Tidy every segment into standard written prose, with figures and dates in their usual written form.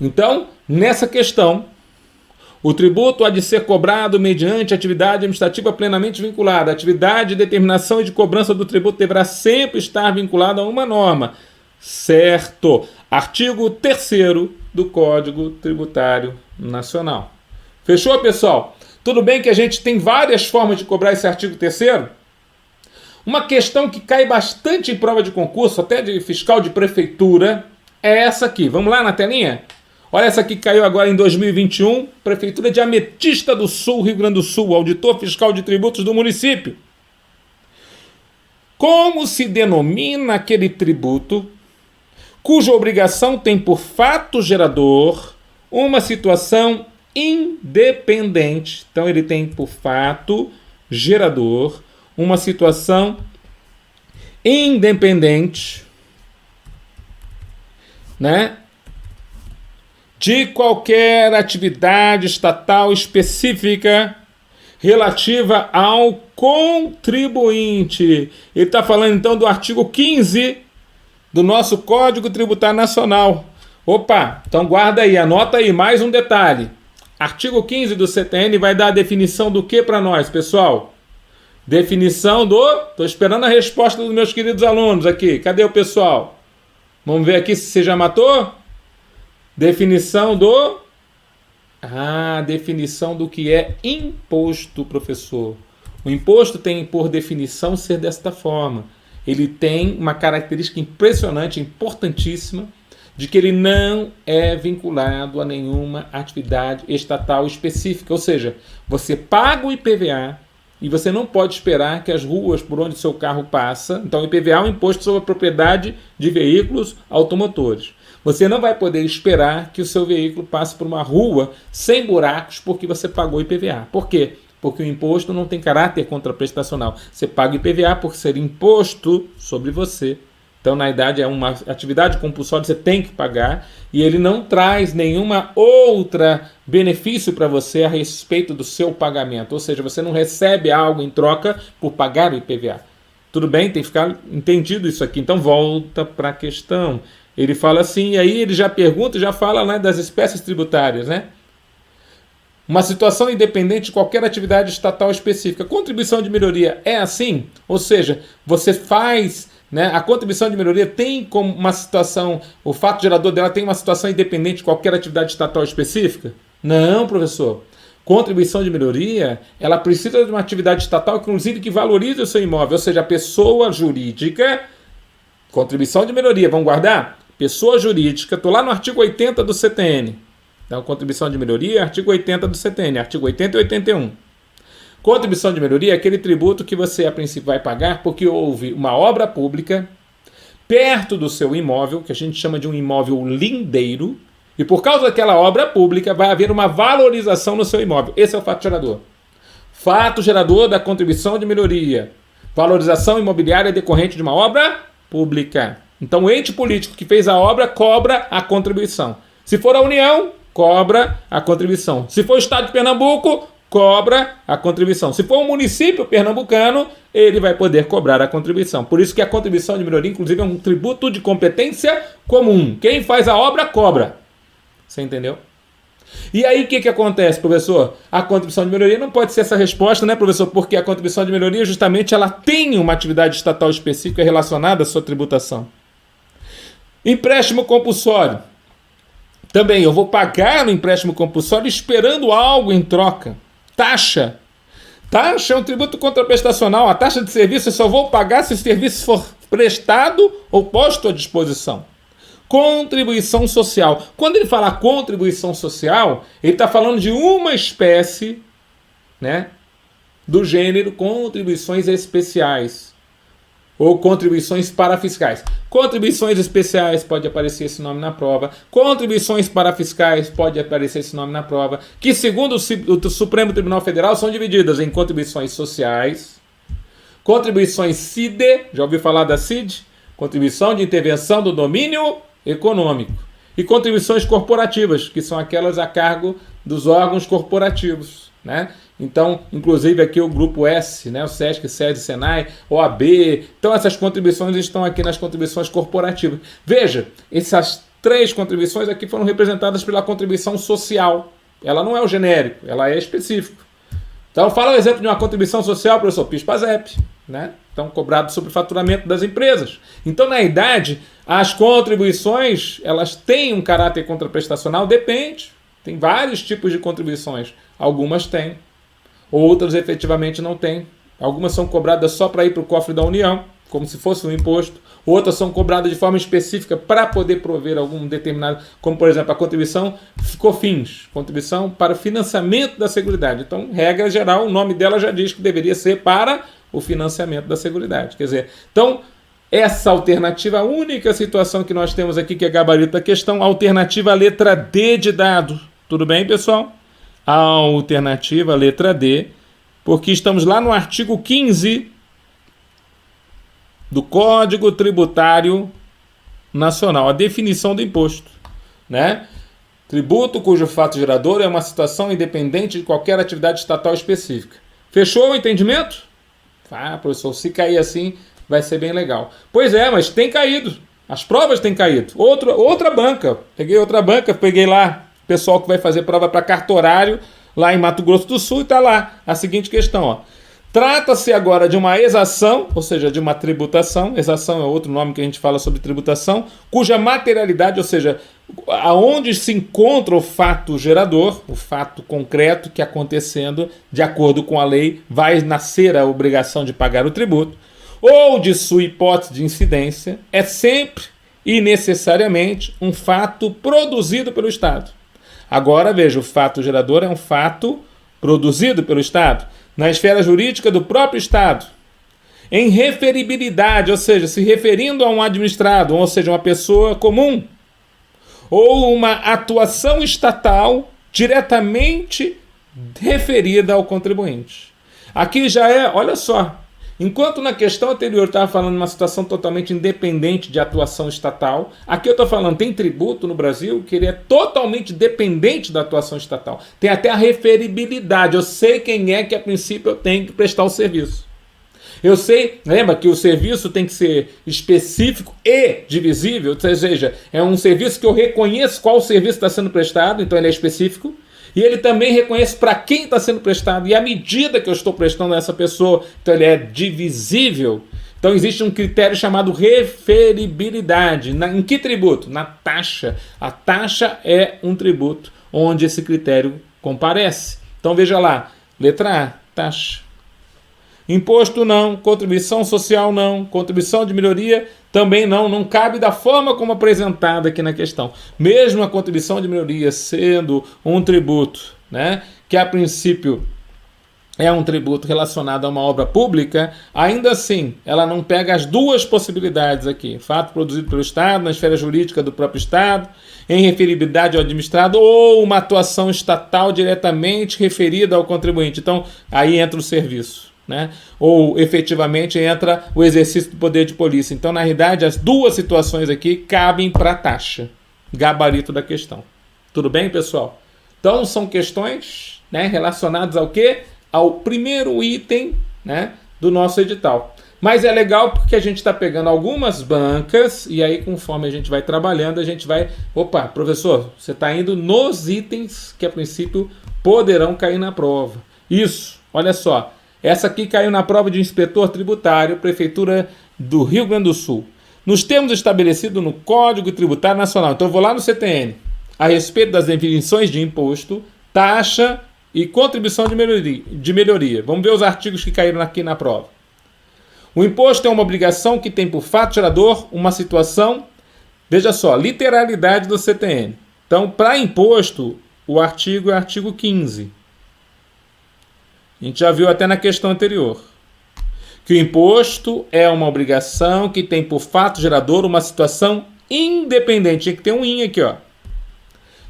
Então, nessa questão, o tributo há de ser cobrado mediante atividade administrativa plenamente vinculada. A atividade de determinação e de cobrança do tributo deverá sempre estar vinculada a uma norma. Certo. Artigo 3º do Código Tributário Nacional. Fechou, pessoal? Tudo bem que a gente tem várias formas de cobrar esse artigo 3º? Uma questão que cai bastante em prova de concurso, até de fiscal de prefeitura, é essa aqui. Vamos lá na telinha? Olha essa aqui que caiu agora em 2021, Prefeitura de Ametista do Sul, Rio Grande do Sul, auditor fiscal de tributos do município. Como se denomina aquele tributo cuja obrigação tem por fato gerador uma situação independente? Então ele tem por fato gerador uma situação independente, né, de qualquer atividade estatal específica relativa ao contribuinte. Ele está falando então do artigo 15 do nosso Código Tributário Nacional. Opa, então guarda aí, anota aí mais um detalhe. Artigo 15 do CTN vai dar a definição do que para nós, pessoal? Definição do... Estou esperando a resposta dos meus queridos alunos aqui. Cadê o pessoal? Vamos ver aqui se você já matou? Definição do... definição do que é imposto, professor. O imposto tem, por definição, ser desta forma. Ele tem uma característica impressionante, importantíssima, de que ele não é vinculado a nenhuma atividade estatal específica. Ou seja, você paga o IPVA e você não pode esperar que as ruas por onde seu carro passa... Então, o IPVA é um imposto sobre a propriedade de veículos automotores. Você não vai poder esperar que o seu veículo passe por uma rua sem buracos porque você pagou IPVA. Por quê? Porque o imposto não tem caráter contraprestacional. Você paga IPVA por ser imposto sobre você. Então, na idade, é uma atividade compulsória, você tem que pagar, e ele não traz nenhuma outra benefício para você a respeito do seu pagamento. Ou seja, você não recebe algo em troca por pagar o IPVA. Tudo bem? Tem que ficar entendido isso aqui. Então, volta para a questão. Ele fala assim, e aí ele já pergunta, já fala, né, das espécies tributárias, né? Uma situação independente de qualquer atividade estatal específica. Contribuição de melhoria é assim? Ou seja, você faz, né, a contribuição de melhoria tem como uma situação, o fato gerador dela tem uma situação independente de qualquer atividade estatal específica? Não, professor. Contribuição de melhoria, ela precisa de uma atividade estatal, inclusive, que valorize o seu imóvel. Ou seja, a pessoa jurídica, contribuição de melhoria, vamos guardar? Pessoa jurídica, estou lá no artigo 80 do CTN. Então, contribuição de melhoria, artigo 80 do CTN, artigo 80 e 81. Contribuição de melhoria é aquele tributo que você, a princípio, vai pagar porque houve uma obra pública perto do seu imóvel, que a gente chama de um imóvel lindeiro, e por causa daquela obra pública vai haver uma valorização no seu imóvel. Esse é o fato gerador. Fato gerador da contribuição de melhoria. Valorização imobiliária decorrente de uma obra pública. Então, o ente político que fez a obra cobra a contribuição. Se for a União, cobra a contribuição. Se for o Estado de Pernambuco, cobra a contribuição. Se for um município pernambucano, ele vai poder cobrar a contribuição. Por isso que a contribuição de melhoria, inclusive, é um tributo de competência comum. Quem faz a obra, cobra. Você entendeu? E aí, o que acontece, professor? A contribuição de melhoria não pode ser essa resposta, né, professor? Porque a contribuição de melhoria, justamente, ela tem uma atividade estatal específica relacionada à sua tributação. Empréstimo compulsório. Também, eu vou pagar no empréstimo compulsório esperando algo em troca. Taxa. Taxa é um tributo contraprestacional. A taxa de serviço eu só vou pagar se o serviço for prestado ou posto à disposição. Contribuição social. Quando ele fala contribuição social, ele está falando de uma espécie, né, do gênero contribuições especiais ou contribuições parafiscais. Contribuições especiais, pode aparecer esse nome na prova. Contribuições parafiscais, pode aparecer esse nome na prova. Que, segundo o Supremo Tribunal Federal, são divididas em contribuições sociais, contribuições CID, já ouviu falar da CID? Contribuição de Intervenção do Domínio Econômico. E contribuições corporativas, que são aquelas a cargo dos órgãos corporativos, né? Então, inclusive aqui o grupo S, né? O SESC, SESI, SENAI, OAB. Então, essas contribuições estão aqui nas contribuições corporativas. Veja, essas 3 contribuições aqui foram representadas pela contribuição social. Ela não é o genérico, ela é específico. Então, fala o exemplo de uma contribuição social, professor PIS/PASEP, né? Então, cobrado sobre o faturamento das empresas. Então, na idade, as contribuições, elas têm um caráter contraprestacional? Depende. Tem vários tipos de contribuições. Algumas têm, outras efetivamente não têm. Algumas são cobradas só para ir para o cofre da União, como se fosse um imposto. Outras são cobradas de forma específica para poder prover algum determinado, como por exemplo a contribuição COFINS, contribuição para o financiamento da Seguridade. Então, regra geral, o nome dela já diz que deveria ser para o financiamento da Seguridade. Quer dizer, então, essa alternativa, a única situação que nós temos aqui que é gabarito da questão, alternativa letra D de dado. Tudo bem, pessoal? A alternativa letra D, porque estamos lá no artigo 15 do Código Tributário Nacional, a definição do imposto, né? Tributo cujo fato gerador é uma situação independente de qualquer atividade estatal específica. Fechou o entendimento? Ah, professor, se cair assim vai ser bem legal. Pois é, mas tem caído. As provas têm caído. Outra banca. Peguei outra banca, peguei lá o pessoal que vai fazer prova para cartorário lá em Mato Grosso do Sul e está lá a seguinte questão, ó. Trata-se agora de uma exação, ou seja, de uma tributação. Exação é outro nome que a gente fala sobre tributação, cuja materialidade, ou seja, aonde se encontra o fato gerador, o fato concreto que acontecendo, de acordo com a lei, vai nascer a obrigação de pagar o tributo, ou de sua hipótese de incidência, é sempre e necessariamente um fato produzido pelo Estado. Agora, veja, o fato gerador é um fato produzido pelo Estado, na esfera jurídica do próprio Estado, em referibilidade, ou seja, se referindo a um administrado, ou seja, uma pessoa comum, ou uma atuação estatal diretamente referida ao contribuinte. Aqui já é, olha só, enquanto na questão anterior eu estava falando de uma situação totalmente independente de atuação estatal, aqui eu estou falando, tem tributo no Brasil que ele é totalmente dependente da atuação estatal. Tem até a referibilidade, eu sei quem é que a princípio eu tenho que prestar o serviço. Eu sei, lembra que o serviço tem que ser específico e divisível, ou seja, é um serviço que eu reconheço qual serviço está sendo prestado, então ele é específico. E ele também reconhece para quem está sendo prestado e a medida que eu estou prestando a essa pessoa. Então ele é divisível. Então existe um critério chamado referibilidade. Em que tributo? Na taxa. A taxa é um tributo onde esse critério comparece. Então veja lá. Letra A, taxa. Imposto não, contribuição social não, contribuição de melhoria também não, não cabe da forma como apresentada aqui na questão. Mesmo a contribuição de melhoria sendo um tributo, né, que a princípio é um tributo relacionado a uma obra pública, ainda assim ela não pega as duas possibilidades aqui. Fato produzido pelo Estado, na esfera jurídica do próprio Estado, em referibilidade ao administrado, ou uma atuação estatal diretamente referida ao contribuinte. Então aí entra o serviço. Né? Ou efetivamente entra o exercício do poder de polícia. Então, na realidade, as duas situações aqui cabem para a taxa, gabarito da questão. Tudo bem, pessoal? Então, são questões, né, relacionadas ao quê? Ao primeiro item, né, do nosso edital. Mas é legal porque a gente está pegando algumas bancas e aí, conforme a gente vai trabalhando, a gente vai... Opa, professor, você está indo nos itens que, a princípio, poderão cair na prova. Isso, olha só. Essa aqui caiu na prova de inspetor tributário, Prefeitura do Rio Grande do Sul. Nos termos estabelecidos no Código Tributário Nacional. Então eu vou lá no CTN. A respeito das definições de imposto, taxa e contribuição de melhoria. Vamos ver os artigos que caíram aqui na prova. O imposto é uma obrigação que tem por fato gerador uma situação... Veja só, literalidade do CTN. Então, para imposto, o artigo é o artigo 15. A gente já viu até na questão anterior que o imposto é uma obrigação que tem por fato gerador uma situação independente, tinha que ter um IN aqui, ó,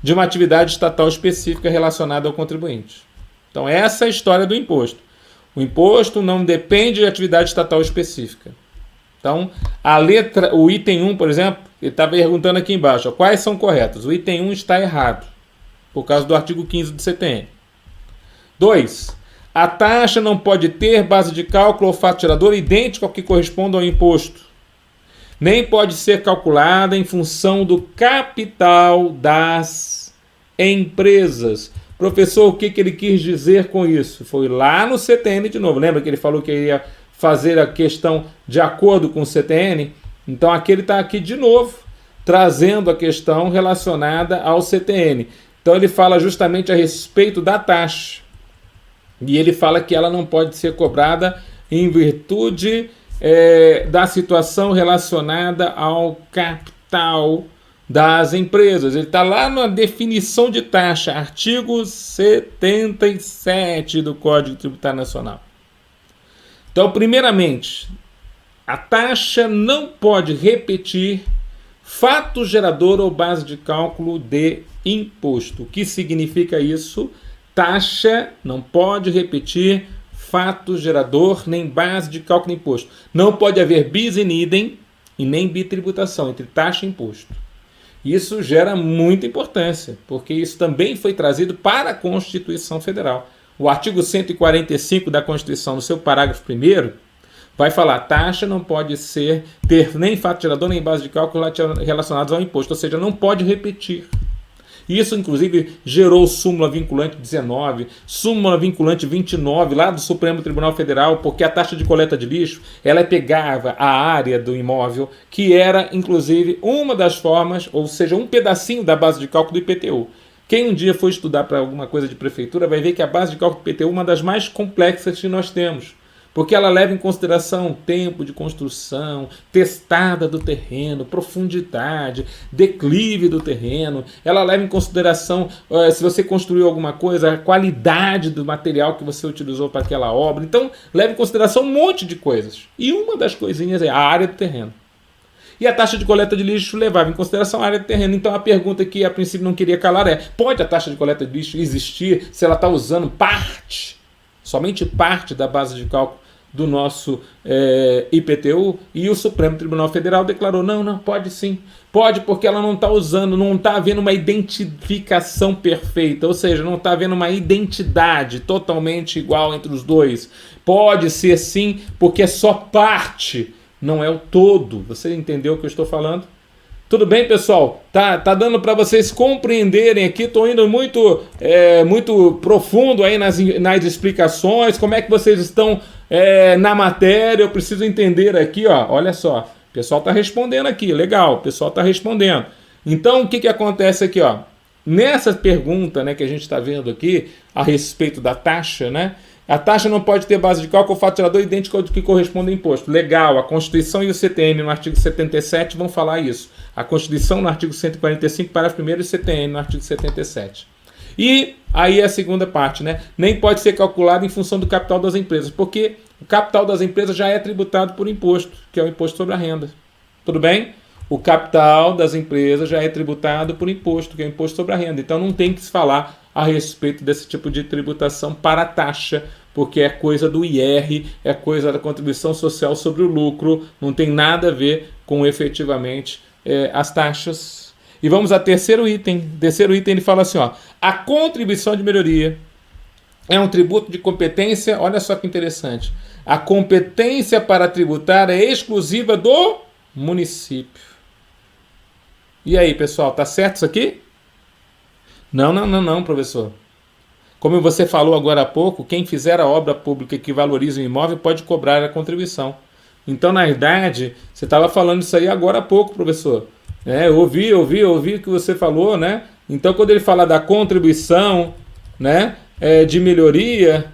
de uma atividade estatal específica relacionada ao contribuinte. Então essa é a história do imposto. O imposto não depende de atividade estatal específica. Então o item 1, por exemplo, ele está perguntando aqui embaixo, ó, quais são corretos? O item 1 está errado, por causa do artigo 15 do CTN. 2. A taxa não pode ter base de cálculo ou fato gerador idêntico ao que corresponde ao imposto. nem pode ser calculada em função do capital das empresas. Professor, o que ele quis dizer com isso? Foi lá no CTN de novo. Lembra que ele falou que ia fazer a questão de acordo com o CTN? Então aqui ele está aqui de novo, trazendo a questão relacionada ao CTN. Então ele fala justamente a respeito da taxa. E ele fala que ela não pode ser cobrada em virtude da situação relacionada ao capital das empresas. Ele está lá na definição de taxa, artigo 77 do Código Tributário Nacional. Então, primeiramente, a taxa não pode repetir fato gerador ou base de cálculo de imposto. O que significa isso? Taxa não pode repetir fato gerador nem base de cálculo de imposto. Não pode haver bis in idem e nem bitributação entre taxa e imposto. Isso gera muita importância, porque isso também foi trazido para a Constituição Federal. O artigo 145 da Constituição, no seu parágrafo 1º, vai falar: taxa não pode ter nem fato gerador nem base de cálculo relacionados ao imposto, ou seja, não pode repetir. Isso, inclusive, gerou súmula vinculante 19, súmula vinculante 29, lá do Supremo Tribunal Federal, porque a taxa de coleta de lixo, ela pegava a área do imóvel, que era, inclusive, uma das formas, ou seja, um pedacinho da base de cálculo do IPTU. Quem um dia for estudar para alguma coisa de prefeitura vai ver que a base de cálculo do IPTU é uma das mais complexas que nós temos, porque ela leva em consideração tempo de construção, testada do terreno, profundidade, declive do terreno. Ela leva em consideração se você construiu alguma coisa, a qualidade do material que você utilizou para aquela obra. Então, leva em consideração um monte de coisas. E uma das coisinhas é a área do terreno. E a taxa de coleta de lixo levava em consideração a área do terreno. Então, a pergunta que a princípio não queria calar é: pode a taxa de coleta de lixo existir se ela está usando somente parte da base de cálculo do nosso IPTU? E o Supremo Tribunal Federal declarou: não, pode sim. Pode, porque ela não está usando, não está havendo uma identificação perfeita, ou seja, não está havendo uma identidade totalmente igual entre os dois. Pode ser sim, porque é só parte, não é o todo. Você entendeu o que eu estou falando? Tudo bem, pessoal? Tá dando para vocês compreenderem aqui. Estou indo muito profundo aí nas explicações. Como é que vocês estão na matéria? Eu preciso entender aqui, ó. Olha só, o pessoal está respondendo aqui. Legal, o pessoal está respondendo. Então, o que acontece aqui, ó? Nessa pergunta, né, que a gente está vendo aqui a respeito da taxa, né? A taxa não pode ter base de cálculo ou fato gerador idêntico ao que corresponde ao imposto. Legal, a Constituição e o CTN no artigo 77 vão falar isso. A Constituição no artigo 145, parágrafo 1º, e o CTN no artigo 77. E aí a segunda parte, né? Nem pode ser calculado em função do capital das empresas, porque o capital das empresas já é tributado por imposto, que é o imposto sobre a renda. Tudo bem? O capital das empresas já é tributado por imposto, que é o imposto sobre a renda. Então não tem que se falar a respeito desse tipo de tributação para a taxa, porque é coisa do IR, é coisa da contribuição social sobre o lucro, não tem nada a ver com efetivamente as taxas. E vamos ao terceiro item. Terceiro item, ele fala assim, ó: a contribuição de melhoria é um tributo de competência. Olha só que interessante. A competência para tributar é exclusiva do município. E aí, pessoal, tá certo isso aqui? Não, professor. Como você falou agora há pouco, quem fizer a obra pública que valoriza o imóvel pode cobrar a contribuição. Então, na verdade, você estava falando isso aí agora há pouco, professor. Eu ouvi o que você falou, né? Então, quando ele fala da contribuição, né, de melhoria,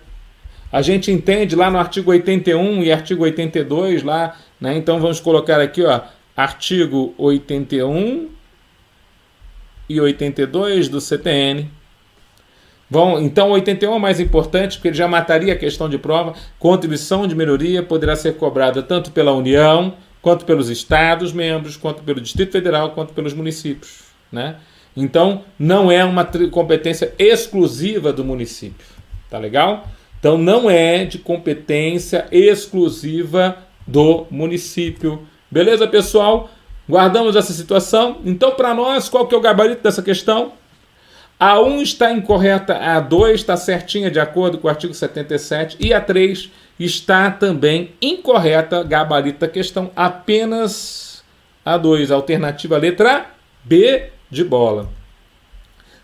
a gente entende lá no artigo 81 e artigo 82, lá, né? Então, vamos colocar aqui, ó, artigo 81 e 82 do CTN. Bom, então 81 é mais importante, porque ele já mataria a questão de prova. Contribuição de melhoria poderá ser cobrada tanto pela União, quanto pelos Estados membros, quanto pelo Distrito Federal, quanto pelos municípios, né? Então, não é uma competência exclusiva do município. Tá legal? Então, não é de competência exclusiva do município. Beleza, pessoal? Guardamos essa situação. Então, para nós, qual que é o gabarito dessa questão? A 1 está incorreta, a 2 está certinha de acordo com o artigo 77 e a 3 está também incorreta, gabarito da questão, apenas A2, alternativa letra B de bola.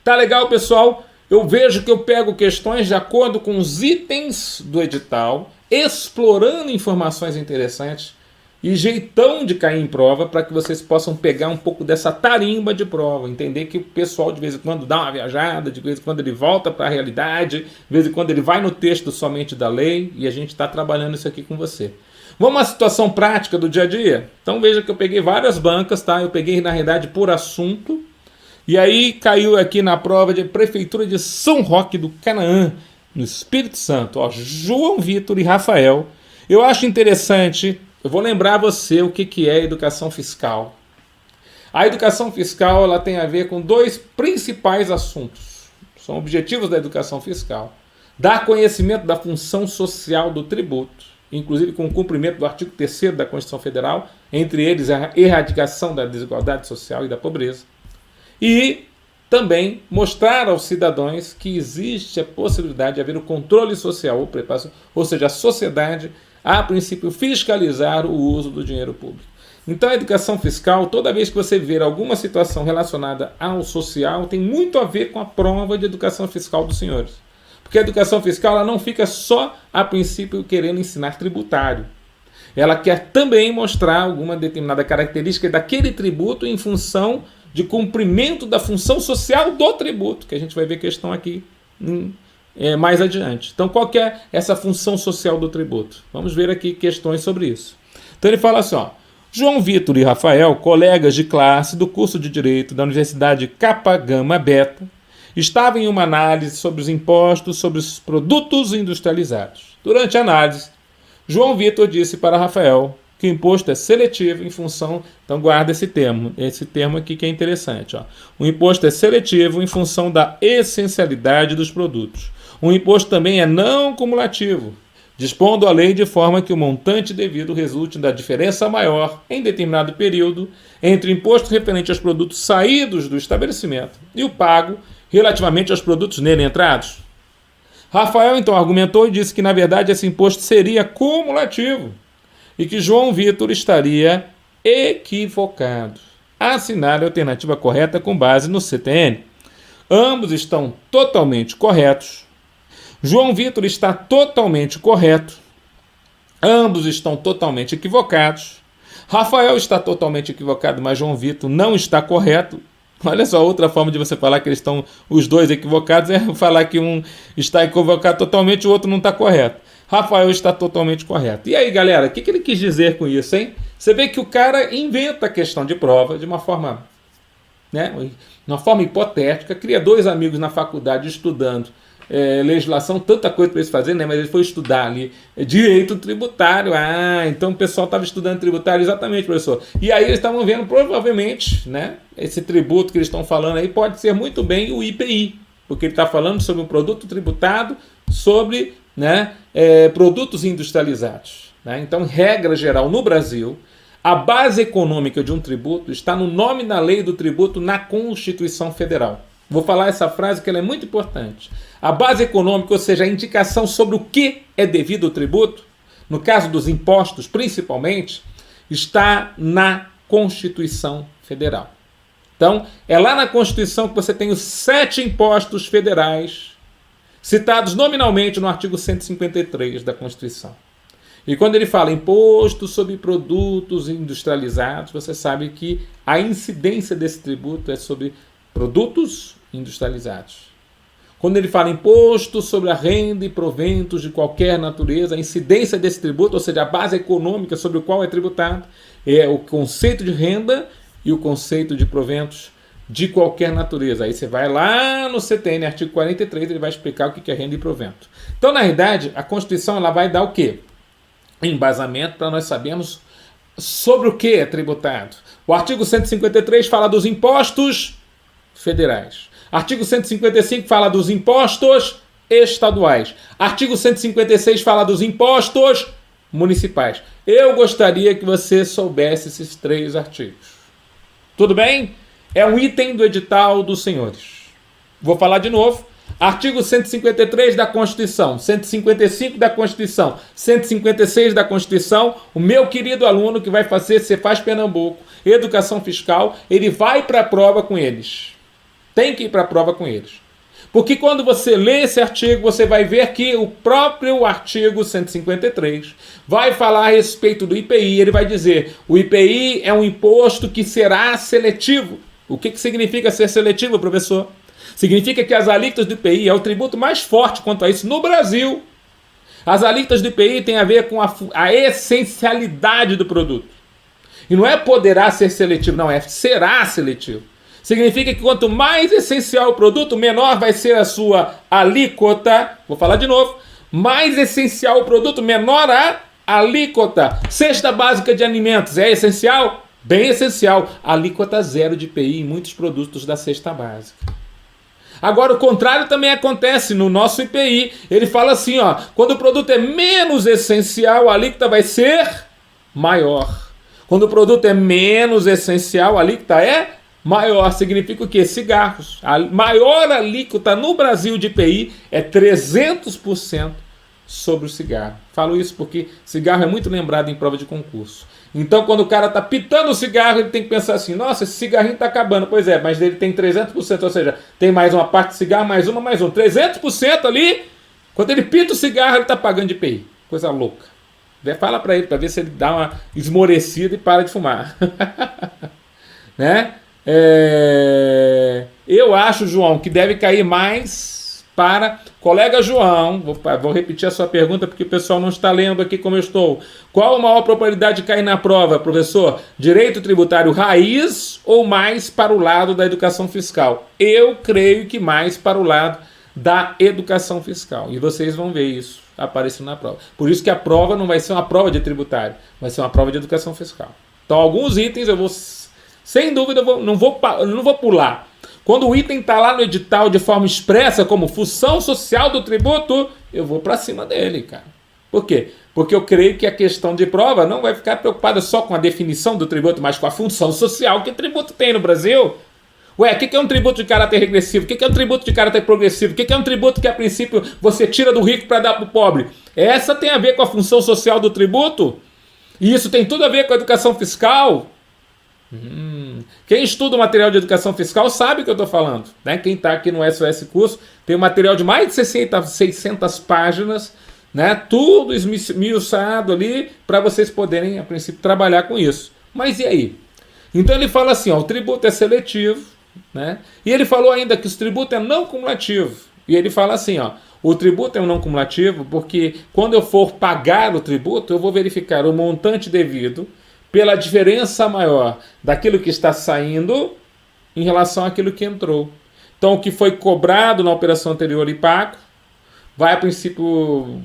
Tá legal, pessoal? Eu vejo que eu pego questões de acordo com os itens do edital, explorando informações interessantes e jeitão de cair em prova para que vocês possam pegar um pouco dessa tarimba de prova, entender que o pessoal de vez em quando dá uma viajada, de vez em quando ele volta para a realidade, de vez em quando ele vai no texto somente da lei, e a gente está trabalhando isso aqui com você. Vamos à situação prática do dia a dia? Então veja que eu peguei várias bancas, tá? Eu peguei na realidade por assunto, e aí caiu aqui na prova de Prefeitura de São Roque do Canaã, no Espírito Santo, ó, João Vitor e Rafael. Eu acho interessante, eu vou lembrar você o que é educação fiscal. A educação fiscal ela tem a ver com dois principais assuntos. São objetivos da educação fiscal. Dar conhecimento da função social do tributo, inclusive com o cumprimento do artigo 3º da Constituição Federal, entre eles a erradicação da desigualdade social e da pobreza. E também mostrar aos cidadãos que existe a possibilidade de haver o controle social, ou seja, a sociedade, a princípio, fiscalizar o uso do dinheiro público. Então a educação fiscal, toda vez que você ver alguma situação relacionada ao social, tem muito a ver com a prova de educação fiscal dos senhores. Porque a educação fiscal ela não fica só, a princípio, querendo ensinar tributário. Ela quer também mostrar alguma determinada característica daquele tributo em função de cumprimento da função social do tributo, que a gente vai ver questão aqui mais adiante. Então, qual que é essa função social do tributo? Vamos ver aqui questões sobre isso. Então, ele fala assim, ó, João Vitor e Rafael, colegas de classe do curso de Direito da Universidade Kappa Gama Beta, estavam em uma análise sobre os impostos sobre os produtos industrializados. Durante a análise, João Vitor disse para Rafael que o imposto é seletivo em função... Então guarda esse termo aqui que é interessante. Ó. O imposto é seletivo em função da essencialidade dos produtos. O imposto também é não cumulativo, dispondo a lei de forma que o montante devido resulte da diferença maior em determinado período entre o imposto referente aos produtos saídos do estabelecimento e o pago relativamente aos produtos nele entrados. Rafael então argumentou e disse que na verdade esse imposto seria cumulativo e que João Vitor estaria equivocado. Assinale a alternativa correta com base no CTN. Ambos estão totalmente corretos. João Vitor está totalmente correto. Ambos estão totalmente equivocados. Rafael está totalmente equivocado, mas João Vitor não está correto. Olha só, outra forma de você falar que eles estão os dois equivocados é falar que um está equivocado totalmente e o outro não está correto. Rafael está totalmente correto. E aí, galera, o que ele quis dizer com isso, hein? Você vê que o cara inventa a questão de prova de uma forma, né, uma forma hipotética, cria dois amigos na faculdade estudando legislação, tanta coisa para eles fazerem, né? Mas ele foi estudar ali direito tributário. Ah, então o pessoal estava estudando tributário, exatamente, professor. E aí eles estavam vendo, provavelmente, né, esse tributo que eles estão falando aí pode ser muito bem o IPI, porque ele está falando sobre um produto tributado sobre, né, produtos industrializados. Né? Então, regra geral, no Brasil, a base econômica de um tributo está no nome da lei do tributo na Constituição Federal. Vou falar essa frase que ela é muito importante. A base econômica, ou seja, a indicação sobre o que é devido ao tributo, no caso dos impostos principalmente, está na Constituição Federal. Então, é lá na Constituição que você tem os 7 impostos federais citados nominalmente no artigo 153 da Constituição. E quando ele fala imposto sobre produtos industrializados, você sabe que a incidência desse tributo é sobre produtos industrializados. Quando ele fala imposto sobre a renda e proventos de qualquer natureza, a incidência desse tributo, ou seja, a base econômica sobre o qual é tributado, é o conceito de renda e o conceito de proventos de qualquer natureza. Aí você vai lá no CTN, artigo 43, ele vai explicar o que é renda e provento. Então, na realidade, a Constituição ela vai dar o quê? Embasamento para nós sabermos sobre o que é tributado. O artigo 153 fala dos impostos federais. Artigo 155 fala dos impostos estaduais. Artigo 156 fala dos impostos municipais. Eu gostaria que você soubesse esses 3 artigos. Tudo bem? É um item do edital dos senhores. Vou falar de novo. Artigo 153 da Constituição, 155 da Constituição, 156 da Constituição, o meu querido aluno que vai fazer Cefaz Pernambuco, Educação Fiscal, ele vai para a prova com eles. Tem que ir para a prova com eles. Porque quando você lê esse artigo, você vai ver que o próprio artigo 153 vai falar a respeito do IPI. Ele vai dizer, o IPI é um imposto que será seletivo. O que significa ser seletivo, professor? Significa que as alíquotas do IPI é o tributo mais forte quanto a isso no Brasil. As alíquotas do IPI têm a ver com a essencialidade do produto. E não é poderá ser seletivo, não, é será seletivo. Significa que quanto mais essencial o produto, menor vai ser a sua alíquota. Vou falar de novo. Mais essencial o produto, menor a alíquota. Cesta básica de alimentos é essencial? Bem essencial. Alíquota zero de IPI em muitos produtos da cesta básica. Agora, o contrário também acontece no nosso IPI. Ele fala assim, ó, quando o produto é menos essencial, a alíquota vai ser maior. Quando o produto é menos essencial, a alíquota é maior. Significa o quê? Cigarros. A maior alíquota no Brasil de IPI é 300% sobre o cigarro. Falo isso porque cigarro é muito lembrado em prova de concurso. Então, quando o cara está pitando o cigarro, ele tem que pensar assim, nossa, esse cigarrinho está acabando. Pois é, mas ele tem 300%, ou seja, tem mais uma parte de cigarro, mais uma, mais um. 300% ali, quando ele pita o cigarro, ele está pagando de IPI. Coisa louca. Fala para ele, para ver se ele dá uma esmorecida e para de fumar. Né? Eu acho, João, que deve cair mais para... Colega João, vou repetir a sua pergunta porque o pessoal não está lendo aqui como eu estou. Qual a maior probabilidade de cair na prova, professor? Direito tributário raiz ou mais para o lado da educação fiscal? Eu creio que mais para o lado da educação fiscal. E vocês vão ver isso aparecendo na prova. Por isso que a prova não vai ser uma prova de tributário, vai ser uma prova de educação fiscal. Então, alguns itens eu vou... Sem dúvida, eu não vou pular. Quando o item está lá no edital de forma expressa, como função social do tributo, eu vou para cima dele, cara. Por quê? Porque eu creio que a questão de prova não vai ficar preocupada só com a definição do tributo, mas com a função social que o tributo tem no Brasil. Ué, o que é um tributo de caráter regressivo? O que é um tributo de caráter progressivo? O que é um tributo que, a princípio, você tira do rico para dar para o pobre? Essa tem a ver com a função social do tributo? E isso tem tudo a ver com a educação fiscal? Quem estuda o material de educação fiscal sabe o que eu estou falando, né? Quem está aqui no SOS Curso tem um material de mais de 600 páginas, né? Tudo esmiuçado ali para vocês poderem, a princípio, trabalhar com isso. Mas e aí? Então ele fala assim, ó, o tributo é seletivo, né? E ele falou ainda que o tributo é não cumulativo. E ele fala assim, ó, o tributo é um não cumulativo porque quando eu for pagar o tributo, eu vou verificar o montante devido pela diferença maior daquilo que está saindo em relação àquilo que entrou. Então, o que foi cobrado na operação anterior e pago, vai, a princípio,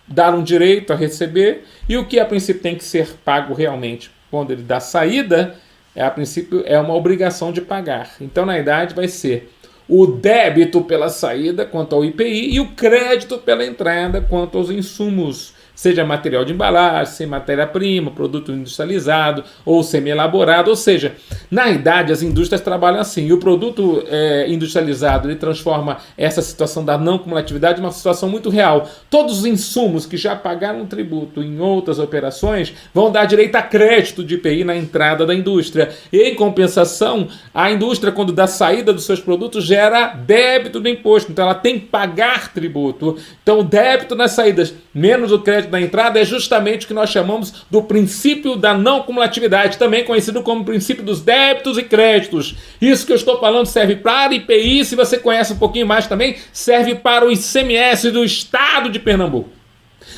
dar um direito a receber, e o que, a princípio, tem que ser pago realmente quando ele dá saída, a princípio, é uma obrigação de pagar. Então, na idade, vai ser o débito pela saída quanto ao IPI e o crédito pela entrada quanto aos insumos, seja material de embalagem, seja matéria-prima, produto industrializado ou semi-elaborado, ou seja, na idade as indústrias trabalham assim, e o produto industrializado ele transforma essa situação da não cumulatividade em uma situação muito real. Todos os insumos que já pagaram tributo em outras operações vão dar direito a crédito de IPI na entrada da indústria. E, em compensação, a indústria, quando dá saída dos seus produtos, gera débito do imposto, então ela tem que pagar tributo. Então o débito nas saídas menos o crédito da entrada é justamente o que nós chamamos do princípio da não cumulatividade, também conhecido como princípio dos débitos e créditos. Isso que eu estou falando serve para IPI, se você conhece um pouquinho mais também, serve para o ICMS do estado de Pernambuco.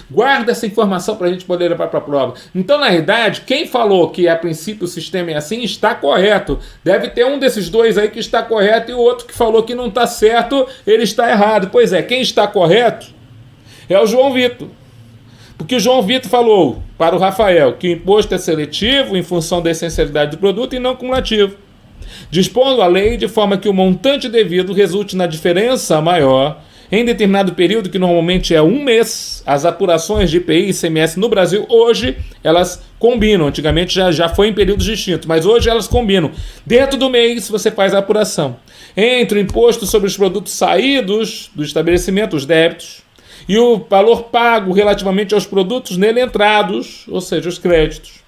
Guarda essa informação para a gente poder levar para a prova. Então, na verdade, quem falou que a princípio o sistema é assim está correto. Deve ter um desses dois aí que está correto e o outro que falou que não está certo, ele está errado. Pois é, quem está correto é o João Vitor. Porque o João Vitor falou para o Rafael que o imposto é seletivo em função da essencialidade do produto e não cumulativo, dispondo a lei de forma que o montante devido resulte na diferença maior Em determinado período, que normalmente é um mês, as apurações de IPI e ICMS no Brasil, hoje, elas combinam. Antigamente já foi em períodos distintos, mas hoje elas combinam. Dentro do mês, você faz a apuração. Entre o imposto sobre os produtos saídos do estabelecimento, os débitos, e o valor pago relativamente aos produtos nele entrados, ou seja, os créditos.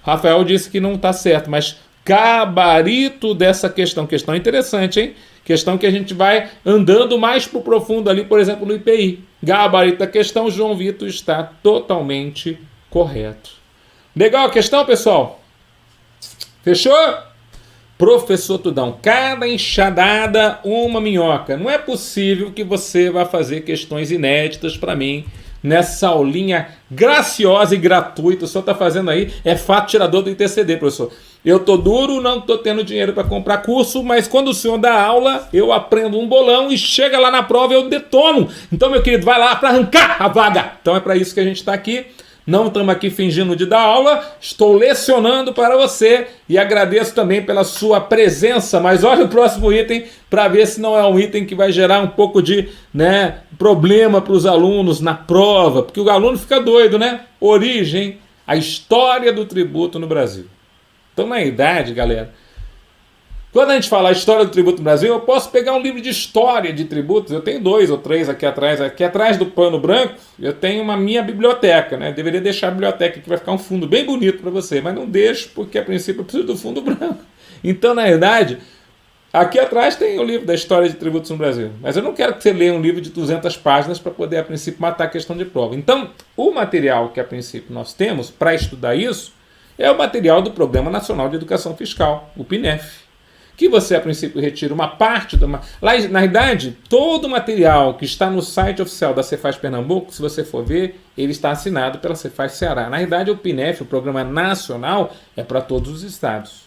Rafael disse que não está certo, mas gabarito dessa questão interessante, hein? Questão que a gente vai andando mais para o profundo ali, por exemplo, no IPI. Gabarito da questão, João Vitor está totalmente correto. Legal a questão, pessoal? Fechou? Professor Tudão, cada enxadada uma minhoca. Não é possível que você vá fazer questões inéditas para mim nessa aulinha graciosa e gratuita. O senhor está fazendo aí, é fato tirador do ITCD, professor. Eu tô duro, não tô tendo dinheiro para comprar curso, mas quando o senhor dá aula, eu aprendo um bolão e chega lá na prova eu detono. Então, meu querido, vai lá para arrancar a vaga. Então é para isso que a gente está aqui. Não estamos aqui fingindo de dar aula, estou lecionando para você e agradeço também pela sua presença, mas olha o próximo item para ver se não é um item que vai gerar um pouco de problema para os alunos na prova, porque o aluno fica doido, né? Origem, a história do tributo no Brasil. Então, na idade, galera, quando a gente fala a história do tributo no Brasil, eu posso pegar um livro de história de tributos, eu tenho 2 ou 3 aqui atrás do pano branco, eu tenho uma minha biblioteca, né? Eu deveria deixar a biblioteca aqui, vai ficar um fundo bem bonito para você, mas não deixo porque a princípio eu preciso do fundo branco. Então, na verdade, aqui atrás tem o livro da história de tributos no Brasil, mas eu não quero que você leia um livro de 200 páginas para poder, a princípio, matar a questão de prova. Então, o material que, a princípio, nós temos para estudar isso é o material do Programa Nacional de Educação Fiscal, o PNEF. Que você, a princípio, retira uma parte da... Lá, na verdade, todo o material que está no site oficial da Cefaz Pernambuco, se você for ver, ele está assinado pela Cefaz Ceará. Na verdade, o PNEF, o Programa Nacional, é para todos os estados.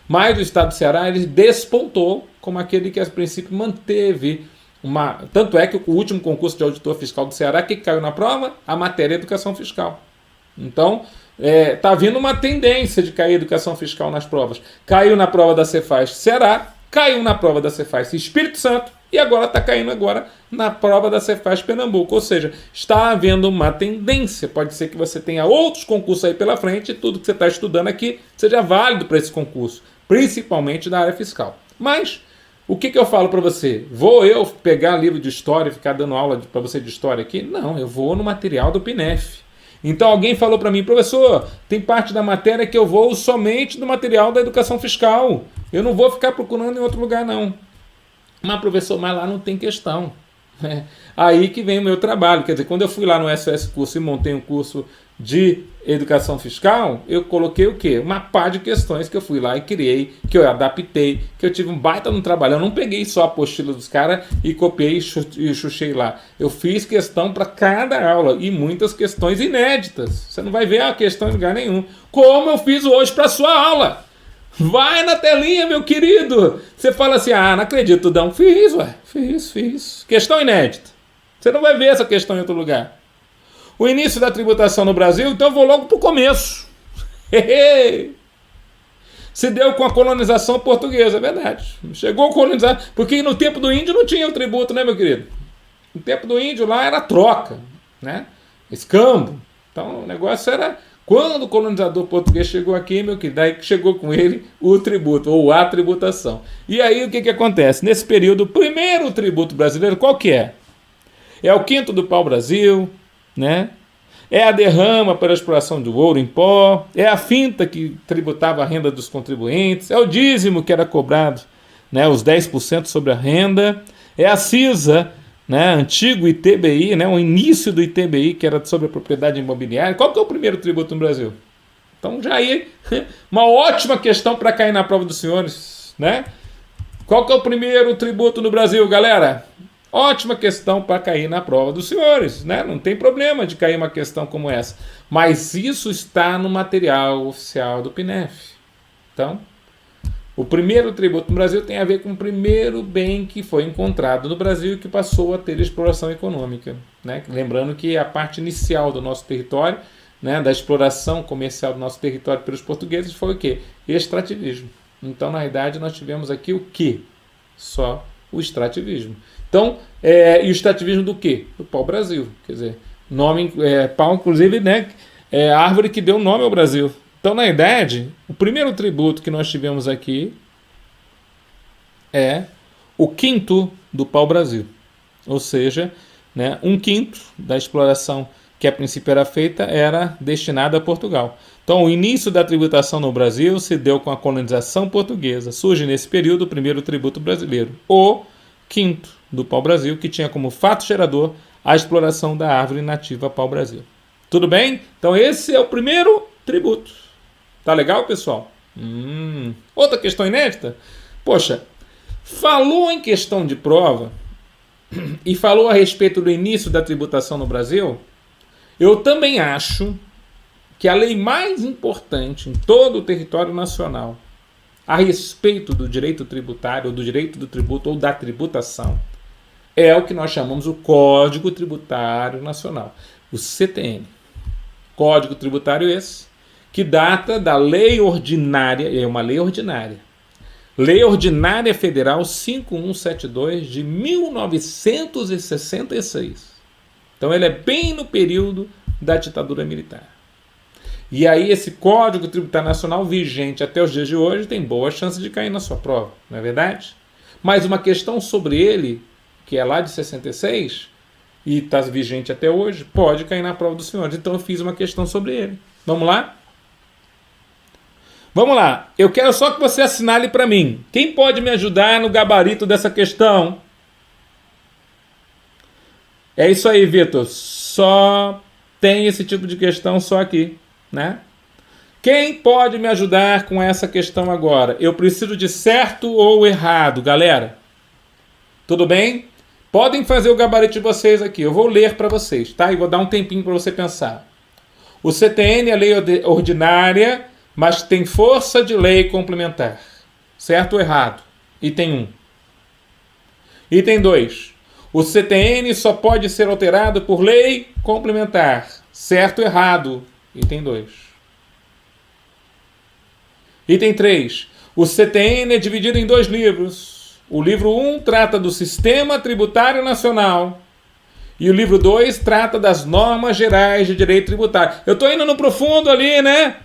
Mas o estado do Ceará, ele despontou como aquele que, a princípio, manteve uma... Tanto é que o último concurso de auditor fiscal do Ceará, que caiu na prova? A matéria Educação Fiscal. Então... Está havendo uma tendência de cair a educação fiscal nas provas. Caiu na prova da Cefaz Ceará, caiu na prova da Cefaz Espírito Santo e agora está caindo na prova da Cefaz Pernambuco. Ou seja, está havendo uma tendência. Pode ser que você tenha outros concursos aí pela frente e tudo que você está estudando aqui seja válido para esse concurso, principalmente na área fiscal. Mas o que eu falo para você? Vou eu pegar livro de história e ficar dando aula para você de história aqui? Não, eu vou no material do PNEF. Então alguém falou para mim, professor, tem parte da matéria que eu vou somente do material da educação fiscal. Eu não vou ficar procurando em outro lugar, não. Mas, professor, mas lá não tem questão. Aí que vem o meu trabalho. Quer dizer, quando eu fui lá no SOS Curso e montei um curso de educação fiscal, eu coloquei o quê? Uma pá de questões que eu fui lá e criei, que eu adaptei, que eu tive um baita no trabalho. Eu não peguei só a apostila dos caras e copiei e chuchei lá. Eu fiz questão para cada aula e muitas questões inéditas. Você não vai ver a questão em lugar nenhum. Como eu fiz hoje para sua aula. Vai na telinha, meu querido. Você fala assim, não acredito, Tudão. Fiz. Questão inédita. Você não vai ver essa questão em outro lugar. O início da tributação no Brasil, então eu vou logo para o começo. Se deu com a colonização portuguesa, é verdade. Chegou a colonizar, porque no tempo do índio não tinha o tributo, né, meu querido? No tempo do índio lá era troca, né? Escambo. Então o negócio era... Quando o colonizador português chegou aqui, meu querido, daí chegou com ele o tributo, ou a tributação. E aí o que acontece? Nesse período, o primeiro tributo brasileiro, qual que é? É o quinto do pau-brasil, né? É a derrama para a exploração do ouro em pó, é a finta que tributava a renda dos contribuintes, é o dízimo que era cobrado, né, os 10% sobre a renda, é a CISA, né, antigo ITBI, né, o início do ITBI, que era sobre a propriedade imobiliária. Qual que é o primeiro tributo no Brasil? Então já aí, uma ótima questão para cair na prova dos senhores, né? Qual que é o primeiro tributo no Brasil, galera? Ótima questão para cair na prova dos senhores, né? Não tem problema de cair uma questão como essa. Mas isso está no material oficial do PNEF. Então, o primeiro tributo no Brasil tem a ver com o primeiro bem que foi encontrado no Brasil e que passou a ter exploração econômica, né? Lembrando que a parte inicial do nosso território, né, da exploração comercial do nosso território pelos portugueses foi o quê? Extrativismo. Então, na verdade, nós tivemos aqui o quê? Só o extrativismo. Então, e o extrativismo do quê? Do pau-brasil. Quer dizer, nome, pau, inclusive, né, é a árvore que deu nome ao Brasil. Então, na idade, o primeiro tributo que nós tivemos aqui é o quinto do pau-brasil. Ou seja, né, um quinto da exploração que a princípio era feita era destinada a Portugal. Então, o início da tributação no Brasil se deu com a colonização portuguesa. Surge nesse período o primeiro tributo brasileiro, o quinto do pau-brasil, que tinha como fato gerador a exploração da árvore nativa pau-brasil. Tudo bem? Então, esse é o primeiro tributo. Tá legal, pessoal? Outra questão inédita? Poxa, falou em questão de prova e falou a respeito do início da tributação no Brasil. Eu também acho que a lei mais importante em todo o território nacional a respeito do direito tributário, ou do direito do tributo, ou da tributação, é o que nós chamamos o Código Tributário Nacional, o CTN. Código Tributário esse, que data da Lei Ordinária, é uma lei ordinária, Lei Ordinária Federal 5172 de 1966. Então ele é bem no período da ditadura militar. E aí esse Código Tributário Nacional vigente até os dias de hoje tem boa chance de cair na sua prova, não é verdade? Mas uma questão sobre ele, que é lá de 66 e está vigente até hoje, pode cair na prova dos senhores. Então eu fiz uma questão sobre ele. Vamos lá? Vamos lá. Eu quero só que você assinale para mim. Quem pode me ajudar no gabarito dessa questão? É isso aí, Vitor. Só tem esse tipo de questão só aqui, né? Quem pode me ajudar com essa questão agora? Eu preciso de certo ou errado, galera. Tudo bem? Podem fazer o gabarito de vocês aqui. Eu vou ler para vocês, tá? E vou dar um tempinho para você pensar. O CTN é lei ordinária, mas tem força de lei complementar. Certo ou errado? Item 1. Item 2. O CTN só pode ser alterado por lei complementar. Certo ou errado? Item 2. Item 3. O CTN é dividido em 2 livros. O livro 1 trata do Sistema Tributário Nacional. E o livro 2 trata das normas gerais de direito tributário. Eu estou indo no profundo ali, né?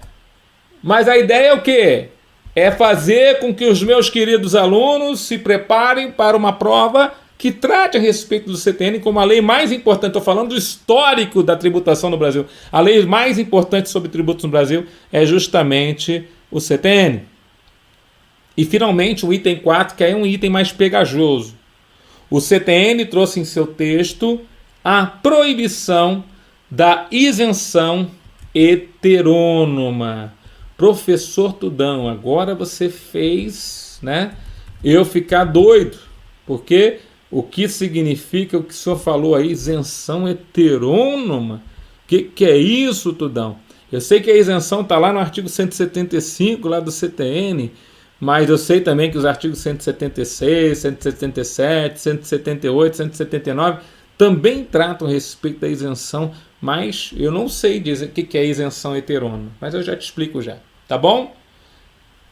Mas a ideia é o quê? É fazer com que os meus queridos alunos se preparem para uma prova que trate a respeito do CTN como a lei mais importante. Estou falando do histórico da tributação no Brasil. A lei mais importante sobre tributos no Brasil é justamente o CTN. E, finalmente, o item 4, que é um item mais pegajoso. O CTN trouxe em seu texto a proibição da isenção heterônoma. Professor Tudão, agora você fez, né, eu ficar doido, porque o que significa o que o senhor falou aí, isenção heterônoma? O que é isso, Tudão? Eu sei que a isenção está lá no artigo 175, lá do CTN, mas eu sei também que os artigos 176, 177, 178, 179 também tratam a respeito da isenção, mas eu não sei dizer o que é isenção heterônoma, mas eu já te explico já, tá bom?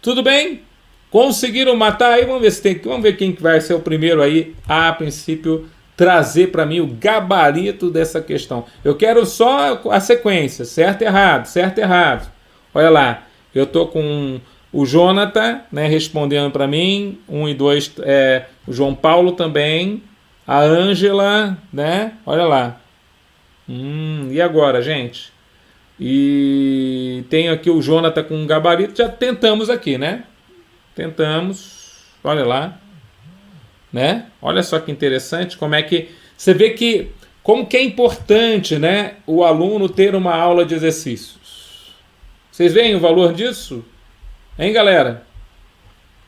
Tudo bem? Conseguiram matar aí? Vamos ver quem vai ser o primeiro aí a princípio trazer para mim o gabarito dessa questão. Eu quero só a sequência, certo e errado, certo e errado. Olha lá, eu tô com o Jonathan, né, respondendo para mim, 1 e 2, o João Paulo também, a Ângela, né, olha lá. E agora, gente? E tenho aqui o Jonathan com um gabarito, já tentamos aqui, né? Tentamos, olha lá, né? Olha só que interessante, como é que você vê que como que é importante, né, o aluno ter uma aula de exercícios. Vocês veem o valor disso? Hein, galera?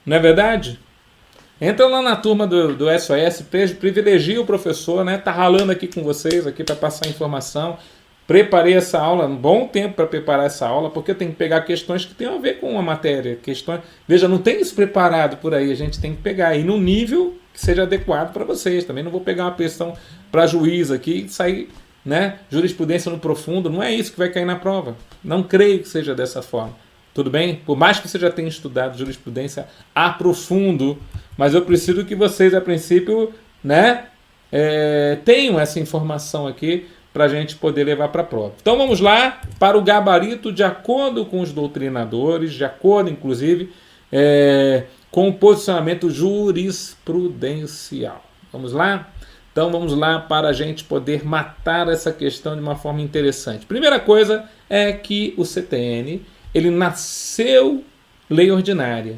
Não é verdade? Entra lá na turma do SOS, privilegia o professor, né? Tá ralando aqui com vocês aqui para passar informação. Preparei essa aula, um bom tempo para preparar essa aula, porque eu tenho que pegar questões que tem a ver com a matéria. Questões, veja, não tem isso preparado por aí, a gente tem que pegar e no nível que seja adequado para vocês. Também não vou pegar uma questão para juiz aqui e sair, né, jurisprudência no profundo. Não é isso que vai cair na prova. Não creio que seja dessa forma. Tudo bem? Por mais que você já tenha estudado jurisprudência a profundo, mas eu preciso que vocês, a princípio, né, tenham essa informação aqui para a gente poder levar para a prova. Então vamos lá para o gabarito de acordo com os doutrinadores, de acordo, inclusive, com o posicionamento jurisprudencial. Vamos lá? Então vamos lá para a gente poder matar essa questão de uma forma interessante. Primeira coisa é que o CTN, ele nasceu lei ordinária.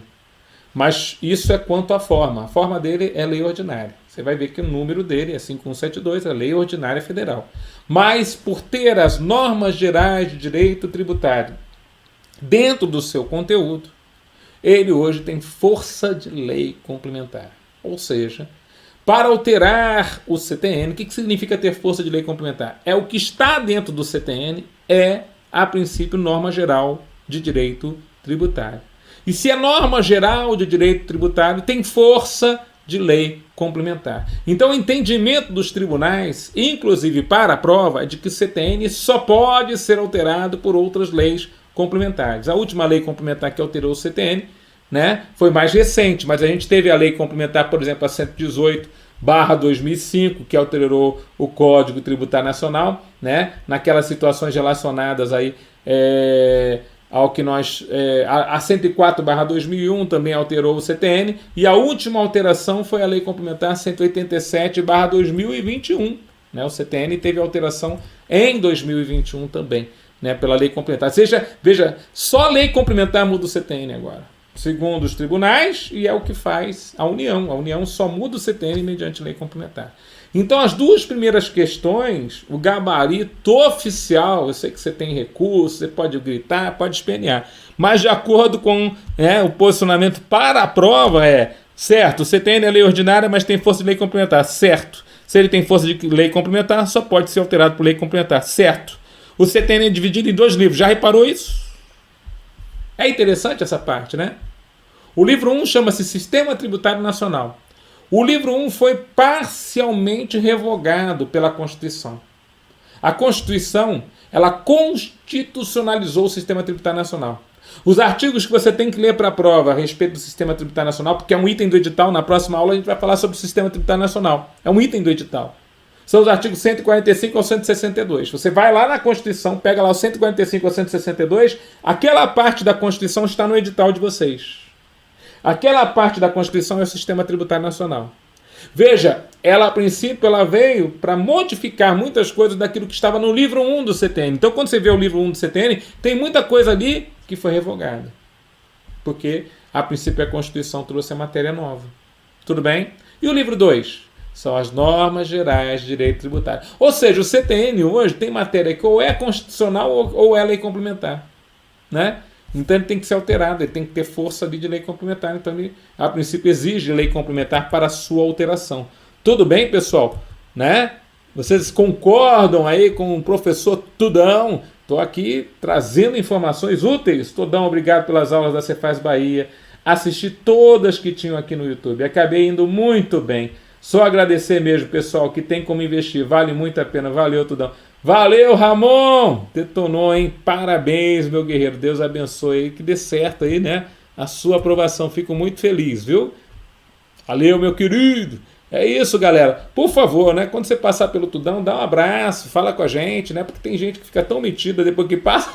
Mas isso é quanto à forma. A forma dele é lei ordinária. Você vai ver que o número dele é 5172, é lei ordinária federal. Mas por ter as normas gerais de direito tributário dentro do seu conteúdo, ele hoje tem força de lei complementar. Ou seja, para alterar o CTN, o que significa ter força de lei complementar? É o que está dentro do CTN, a princípio, norma geral de direito tributário. E se a norma geral de direito tributário tem força de lei complementar. Então o entendimento dos tribunais, inclusive para a prova, é de que o CTN só pode ser alterado por outras leis complementares. A última lei complementar que alterou o CTN, né, foi mais recente, mas a gente teve a lei complementar, por exemplo, a 118/2005, que alterou o Código Tributário Nacional, né, naquelas situações relacionadas aí, ao que nós... a 104/2001 também alterou o CTN, e a última alteração foi a lei complementar 187/2021. Né, o CTN teve alteração em 2021 também, né, pela lei complementar. Veja, só a lei complementar muda o CTN agora, segundo os tribunais, e é o que faz a União. A União só muda o CTN mediante lei complementar. Então, as duas primeiras questões, o gabarito oficial, eu sei que você tem recurso, você pode gritar, pode espernear, mas de acordo com o posicionamento para a prova certo, o CTN é lei ordinária, mas tem força de lei complementar, certo. Se ele tem força de lei complementar, só pode ser alterado por lei complementar, certo. O CTN é dividido em 2 livros, já reparou isso? É interessante essa parte, né? O livro 1 chama-se Sistema Tributário Nacional. O livro 1 foi parcialmente revogado pela Constituição. A Constituição, ela constitucionalizou o Sistema Tributário Nacional. Os artigos que você tem que ler para a prova a respeito do Sistema Tributário Nacional, porque é um item do edital, na próxima aula a gente vai falar sobre o Sistema Tributário Nacional. É um item do edital. São os artigos 145 ao 162. Você vai lá na Constituição, pega lá o 145 ao 162, aquela parte da Constituição está no edital de vocês. Aquela parte da Constituição é o Sistema Tributário Nacional. Veja, ela a princípio ela veio para modificar muitas coisas daquilo que estava no livro 1 do CTN. Então quando você vê o livro 1 do CTN, tem muita coisa ali que foi revogada. Porque a princípio a Constituição trouxe a matéria nova. Tudo bem? E o livro 2? São as normas gerais de direito tributário. Ou seja, o CTN hoje tem matéria que ou é constitucional ou é lei complementar. Né? Então ele tem que ser alterado, ele tem que ter força ali de lei complementar. Então ele, a princípio, exige lei complementar para a sua alteração. Tudo bem, pessoal? Né? Vocês concordam aí com o professor Tudão? Estou aqui trazendo informações úteis. Tudão, obrigado pelas aulas da Cefaz Bahia. Assisti todas que tinham aqui no YouTube. Acabei indo muito bem. Só agradecer mesmo, pessoal, que tem como investir. Vale muito a pena. Valeu, Tudão. Valeu, Ramon! Detonou, hein? Parabéns, meu guerreiro. Deus abençoe aí, que dê certo aí, né? A sua aprovação. Fico muito feliz, viu? Valeu, meu querido! É isso, galera. Por favor, né? Quando você passar pelo Tudão, dá um abraço, fala com a gente, né? Porque tem gente que fica tão metida depois que passa.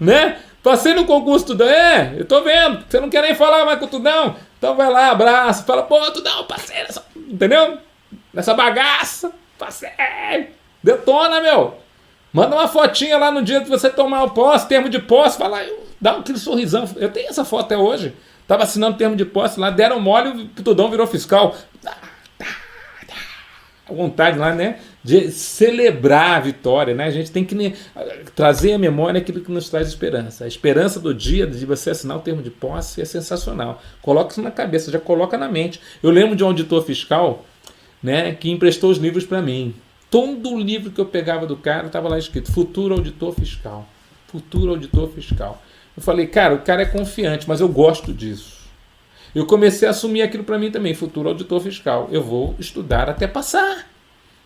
Né? Passei no concurso Tudão. Eu tô vendo. Você não quer nem falar mais com o Tudão. Então vai lá, abraça. Fala, pô, Tudão, passei nessa... Entendeu? Nessa bagaça. Passei. Detona, meu. Manda uma fotinha lá no dia que você tomar o posse, termo de posse. Fala, dá aquele sorrisão. Eu tenho essa foto até hoje. Tava assinando termo de posse lá, deram mole e o Tudão virou fiscal. A vontade lá, né? De celebrar a vitória, né? A gente tem que trazer à memória aquilo que nos traz esperança. A esperança do dia de você assinar o termo de posse é sensacional. Coloca isso na cabeça, já coloca na mente. Eu lembro de um auditor fiscal, né, que emprestou os livros para mim. Todo livro que eu pegava do cara estava lá escrito Futuro Auditor Fiscal. Futuro Auditor Fiscal. Eu falei, cara, o cara é confiante, mas eu gosto disso. Eu comecei a assumir aquilo para mim também, futuro auditor fiscal. Eu vou estudar até passar.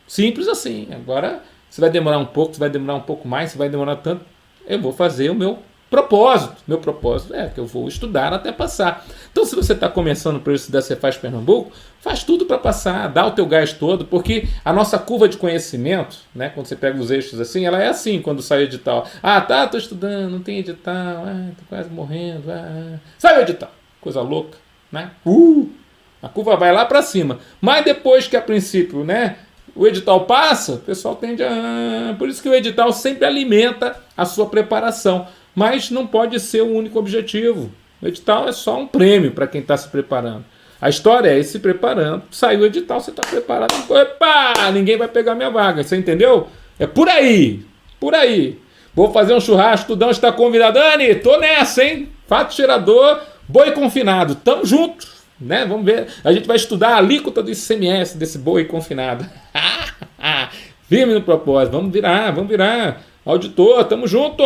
Simples assim. Agora, se vai demorar um pouco, se vai demorar um pouco mais, se vai demorar tanto, eu vou fazer o meu propósito. Meu propósito é que eu vou estudar até passar. Então, se você está começando para estudar Cefaz Pernambuco, faz tudo para passar, dá o teu gás todo, porque a nossa curva de conhecimento, né, quando você pega os eixos assim, ela é assim quando sai o edital. Tô estudando, não tem edital, tô quase morrendo, sai o edital. Coisa louca, né? A curva vai lá para cima. Mas depois que, a princípio, né, o edital passa, o pessoal tende a... Por isso que o edital sempre alimenta a sua preparação. Mas não pode ser o único objetivo. O edital é só um prêmio para quem está se preparando. A história é ir se preparando. Saiu o edital, você está preparado. Epa, ninguém vai pegar minha vaga. Você entendeu? É por aí. Por aí. Vou fazer um churrasco. Tudão está convidado. Dani, tô nessa, hein? Fato cheirador, boi confinado. Tamo junto. Né? Vamos ver. A gente vai estudar a alíquota do ICMS desse boi confinado. Firme no propósito. Vamos virar. Auditor, tamo junto.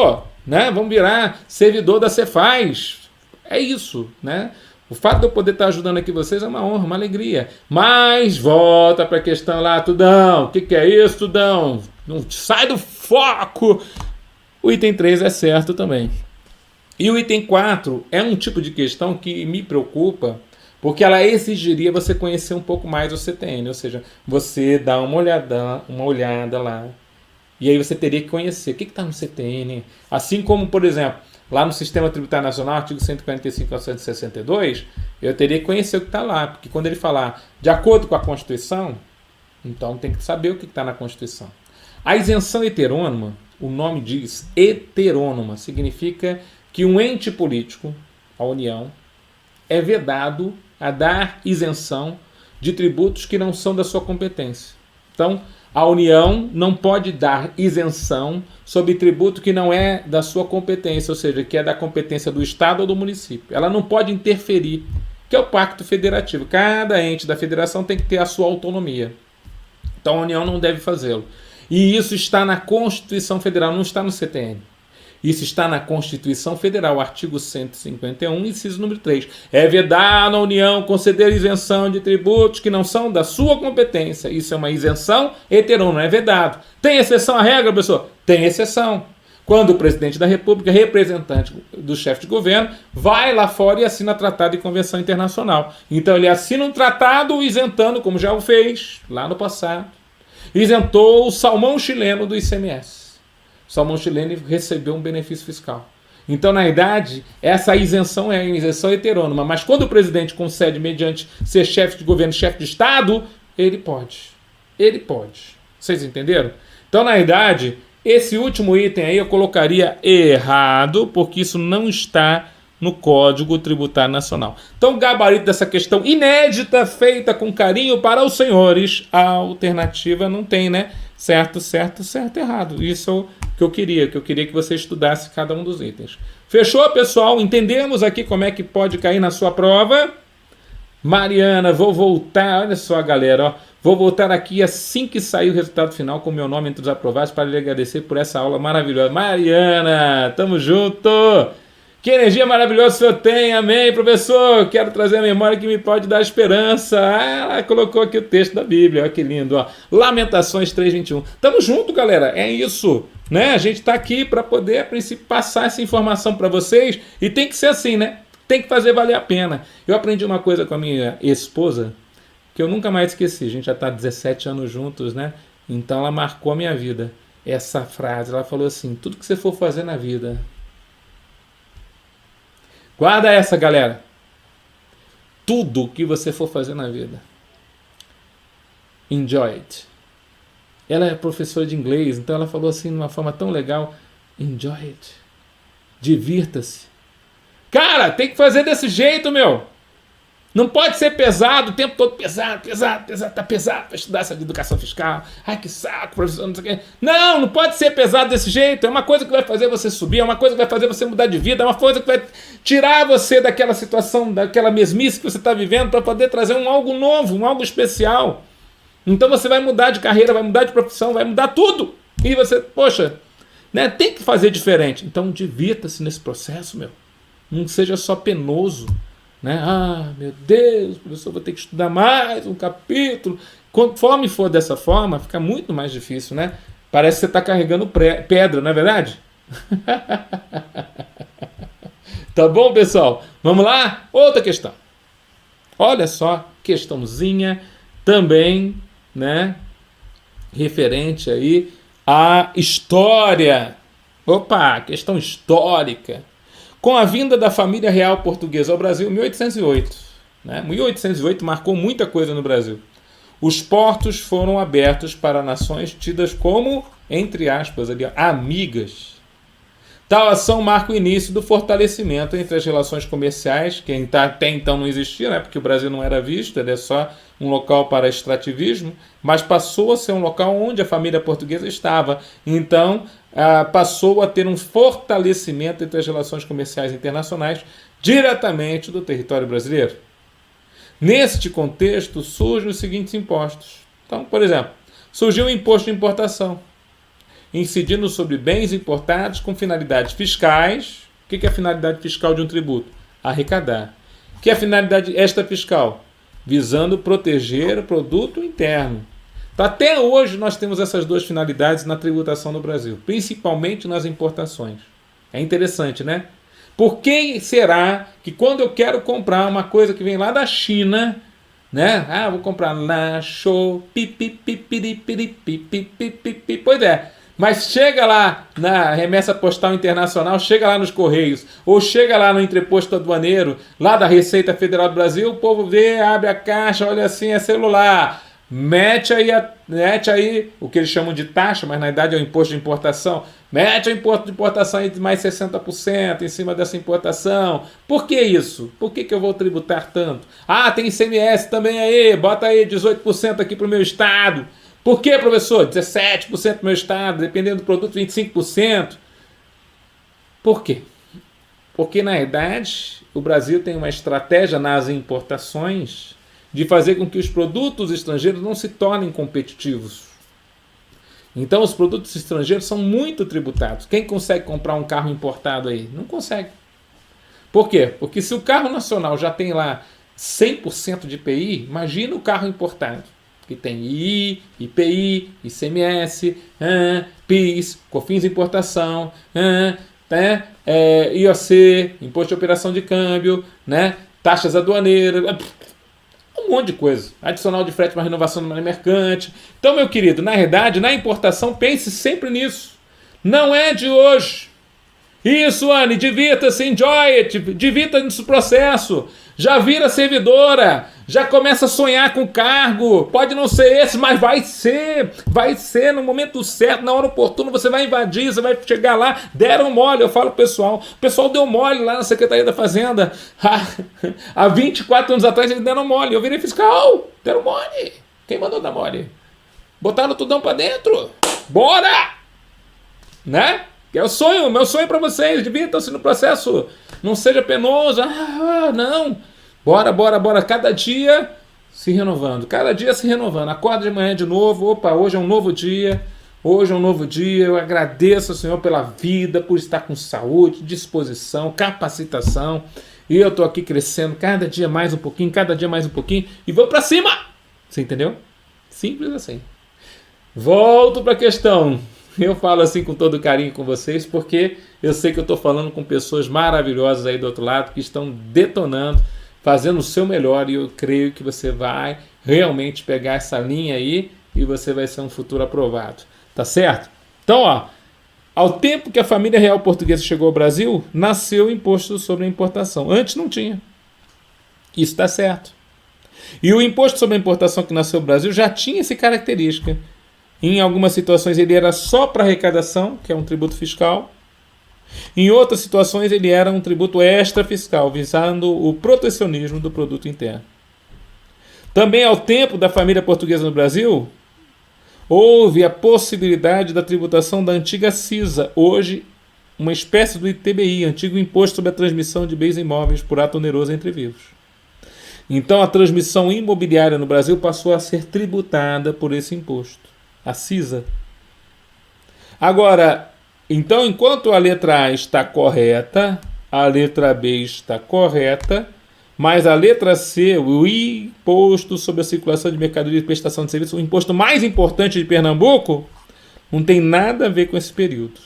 Né? Vamos virar servidor da Cefaz. É isso, né? O fato de eu poder estar ajudando aqui vocês é uma honra, uma alegria. Mas volta para a questão lá, Tudão. O que é isso, Tudão? Não sai do foco. O item 3 é certo também. E o item 4 é um tipo de questão que me preocupa, porque ela exigiria você conhecer um pouco mais o CTN, ou seja, você dá uma olhada lá. E aí você teria que conhecer o que está no CTN. Assim como, por exemplo, lá no Sistema Tributário Nacional, artigo 145 ao 162, eu teria que conhecer o que está lá. Porque quando ele falar de acordo com a Constituição, então tem que saber o que está na Constituição. A isenção heterônoma, o nome diz heterônoma, significa que um ente político, a União, é vedado a dar isenção de tributos que não são da sua competência. Então, a União não pode dar isenção sobre tributo que não é da sua competência, ou seja, que é da competência do Estado ou do município. Ela não pode interferir, que é o Pacto Federativo. Cada ente da federação tem que ter a sua autonomia. Então a União não deve fazê-lo. E isso está na Constituição Federal, não está no CTN. Isso está na Constituição Federal, artigo 151, inciso número 3. É vedado à União conceder isenção de tributos que não são da sua competência. Isso é uma isenção heterônoma, é vedado. Tem exceção à regra, pessoal? Tem exceção. Quando o presidente da República, representante do chefe de governo, vai lá fora e assina tratado e convenção internacional. Então ele assina um tratado isentando, como já o fez lá no passado, isentou o salmão chileno do ICMS. O salmão chileno recebeu um benefício fiscal. Então, na verdade, essa isenção é a isenção heterônoma. Mas quando o presidente concede, mediante ser chefe de governo, chefe de Estado, ele pode. Ele pode. Vocês entenderam? Então, na verdade, esse último item aí eu colocaria errado, porque isso não está no Código Tributário Nacional. Então, o gabarito dessa questão inédita, feita com carinho para os senhores, a alternativa não tem, né? Certo, errado. Isso é o que eu queria que você estudasse cada um dos itens. Fechou, pessoal? Entendemos aqui como é que pode cair na sua prova? Mariana, vou voltar, olha só, galera, ó, vou voltar aqui assim que sair o resultado final com o meu nome entre os aprovados para lhe agradecer por essa aula maravilhosa. Mariana, tamo junto! Que energia maravilhosa o senhor tem, amém, professor? Quero trazer a memória que me pode dar esperança. Ela colocou aqui o texto da Bíblia, olha que lindo, ó. Lamentações 3:21. Tamo junto, galera, é isso, né? A gente tá aqui para poder, a princípio, passar essa informação para vocês e tem que ser assim, né? Tem que fazer valer a pena. Eu aprendi uma coisa com a minha esposa que eu nunca mais esqueci. A gente já tá 17 anos juntos, né? Então ela marcou a minha vida. Essa frase, ela falou assim: tudo que você for fazer na vida, guarda essa, galera. Tudo que você for fazer na vida, enjoy it. Ela é professora de inglês, então ela falou assim de uma forma tão legal: enjoy it. Divirta-se. Cara, tem que fazer desse jeito, meu. Não pode ser pesado, o tempo todo pesado, tá pesado para estudar essa educação fiscal. Ai, que saco, professor, não sei o quê. Não pode ser pesado desse jeito. É uma coisa que vai fazer você subir, é uma coisa que vai fazer você mudar de vida, é uma coisa que vai tirar você daquela situação, daquela mesmice que você está vivendo para poder trazer algo novo, algo especial. Então você vai mudar de carreira, vai mudar de profissão, vai mudar tudo. E você, poxa, né, tem que fazer diferente. Então divirta-se nesse processo, meu. Não seja só penoso. Né? Ah, meu Deus, professor, vou ter que estudar mais um capítulo. Conforme for dessa forma, fica muito mais difícil, né? Parece que você está carregando pedra, não é verdade? Tá bom, pessoal? Vamos lá? Outra questão. Olha só, questãozinha também, né? Referente aí à história. Opa, questão histórica. Com a vinda da família real portuguesa ao Brasil em 1808, né? 1808 marcou muita coisa no Brasil. Os portos foram abertos para nações tidas como, entre aspas, ali, amigas. Tal ação marca o início do fortalecimento entre as relações comerciais, que até então não existia, né? Porque o Brasil não era visto, ele é só um local para extrativismo, mas passou a ser um local onde a família portuguesa estava. Então, passou a ter um fortalecimento entre as relações comerciais internacionais diretamente do território brasileiro. Neste contexto, surgem os seguintes impostos. Então, por exemplo, surgiu o imposto de importação, incidindo sobre bens importados com finalidades fiscais. O que é a finalidade fiscal de um tributo? Arrecadar. O que é a finalidade extrafiscal? Visando proteger o produto interno. Então, até hoje nós temos essas duas finalidades na tributação no Brasil, principalmente nas importações. É interessante, né? Por que será que quando eu quero comprar uma coisa que vem lá da China, né? Vou comprar na show, pois é. Mas chega lá na remessa postal internacional, chega lá nos Correios, ou chega lá no entreposto aduaneiro, lá da Receita Federal do Brasil, o povo vê, abre a caixa, olha assim, é celular, mete aí o que eles chamam de taxa, mas na verdade é o imposto de importação, mete o imposto de importação aí de mais 60% em cima dessa importação. Por que isso? Por que eu vou tributar tanto? Tem ICMS também aí, bota aí 18% aqui para o meu estado. Por que, professor? 17% do meu estado, dependendo do produto, 25%. Por quê? Porque, na verdade, o Brasil tem uma estratégia nas importações de fazer com que os produtos estrangeiros não se tornem competitivos. Então, os produtos estrangeiros são muito tributados. Quem consegue comprar um carro importado aí? Não consegue. Por quê? Porque se o carro nacional já tem lá 100% de IPI, imagina o carro importado, que tem II, IPI, ICMS, PIS, COFINS de importação, IOC, Imposto de Operação de Câmbio, né, taxas aduaneiras, um monte de coisa. Adicional de frete para renovação do mercante. Então, meu querido, na verdade, na importação, pense sempre nisso. Não é de hoje. Isso, Anne, divirta-se, enjoy it, divirta nesse processo. Já vira servidora, já começa a sonhar com cargo. Pode não ser esse, mas vai ser no momento certo, na hora oportuna, você vai invadir, você vai chegar lá. Deram mole, eu falo pro pessoal, o pessoal deu mole lá na Secretaria da Fazenda. Há 24 anos atrás eles deram mole, eu virei fiscal, deram mole. Quem mandou dar mole? Botaram tudão pra dentro. Bora! Né? Que é o sonho, meu sonho para vocês, divirtam-se no processo, não seja penoso, não, bora, cada dia se renovando, acorda de manhã de novo, hoje é um novo dia, eu agradeço ao Senhor pela vida, por estar com saúde, disposição, capacitação, e eu estou aqui crescendo cada dia mais um pouquinho, e vou para cima, você entendeu? Simples assim. Volto para a questão. Eu falo assim com todo carinho com vocês, porque eu sei que eu estou falando com pessoas maravilhosas aí do outro lado, que estão detonando, fazendo o seu melhor, e eu creio que você vai realmente pegar essa linha aí e você vai ser um futuro aprovado. Tá certo? Então, ao tempo que a família real portuguesa chegou ao Brasil, nasceu o imposto sobre a importação. Antes não tinha. Isso está certo. E o imposto sobre a importação que nasceu no Brasil já tinha essa característica. Em algumas situações ele era só para arrecadação, que é um tributo fiscal. Em outras situações ele era um tributo extra-fiscal, visando o protecionismo do produto interno. Também ao tempo da família portuguesa no Brasil, houve a possibilidade da tributação da antiga CISA, hoje uma espécie do ITBI, antigo Imposto sobre a Transmissão de Bens Imóveis por Ato Oneroso entre Vivos. Então a transmissão imobiliária no Brasil passou a ser tributada por esse imposto, a CISA. Agora, então, enquanto a letra A está correta, a letra B está correta, mas a letra C, o Imposto sobre a Circulação de Mercadoria e Prestação de Serviços, o imposto mais importante de Pernambuco, não tem nada a ver com esse período.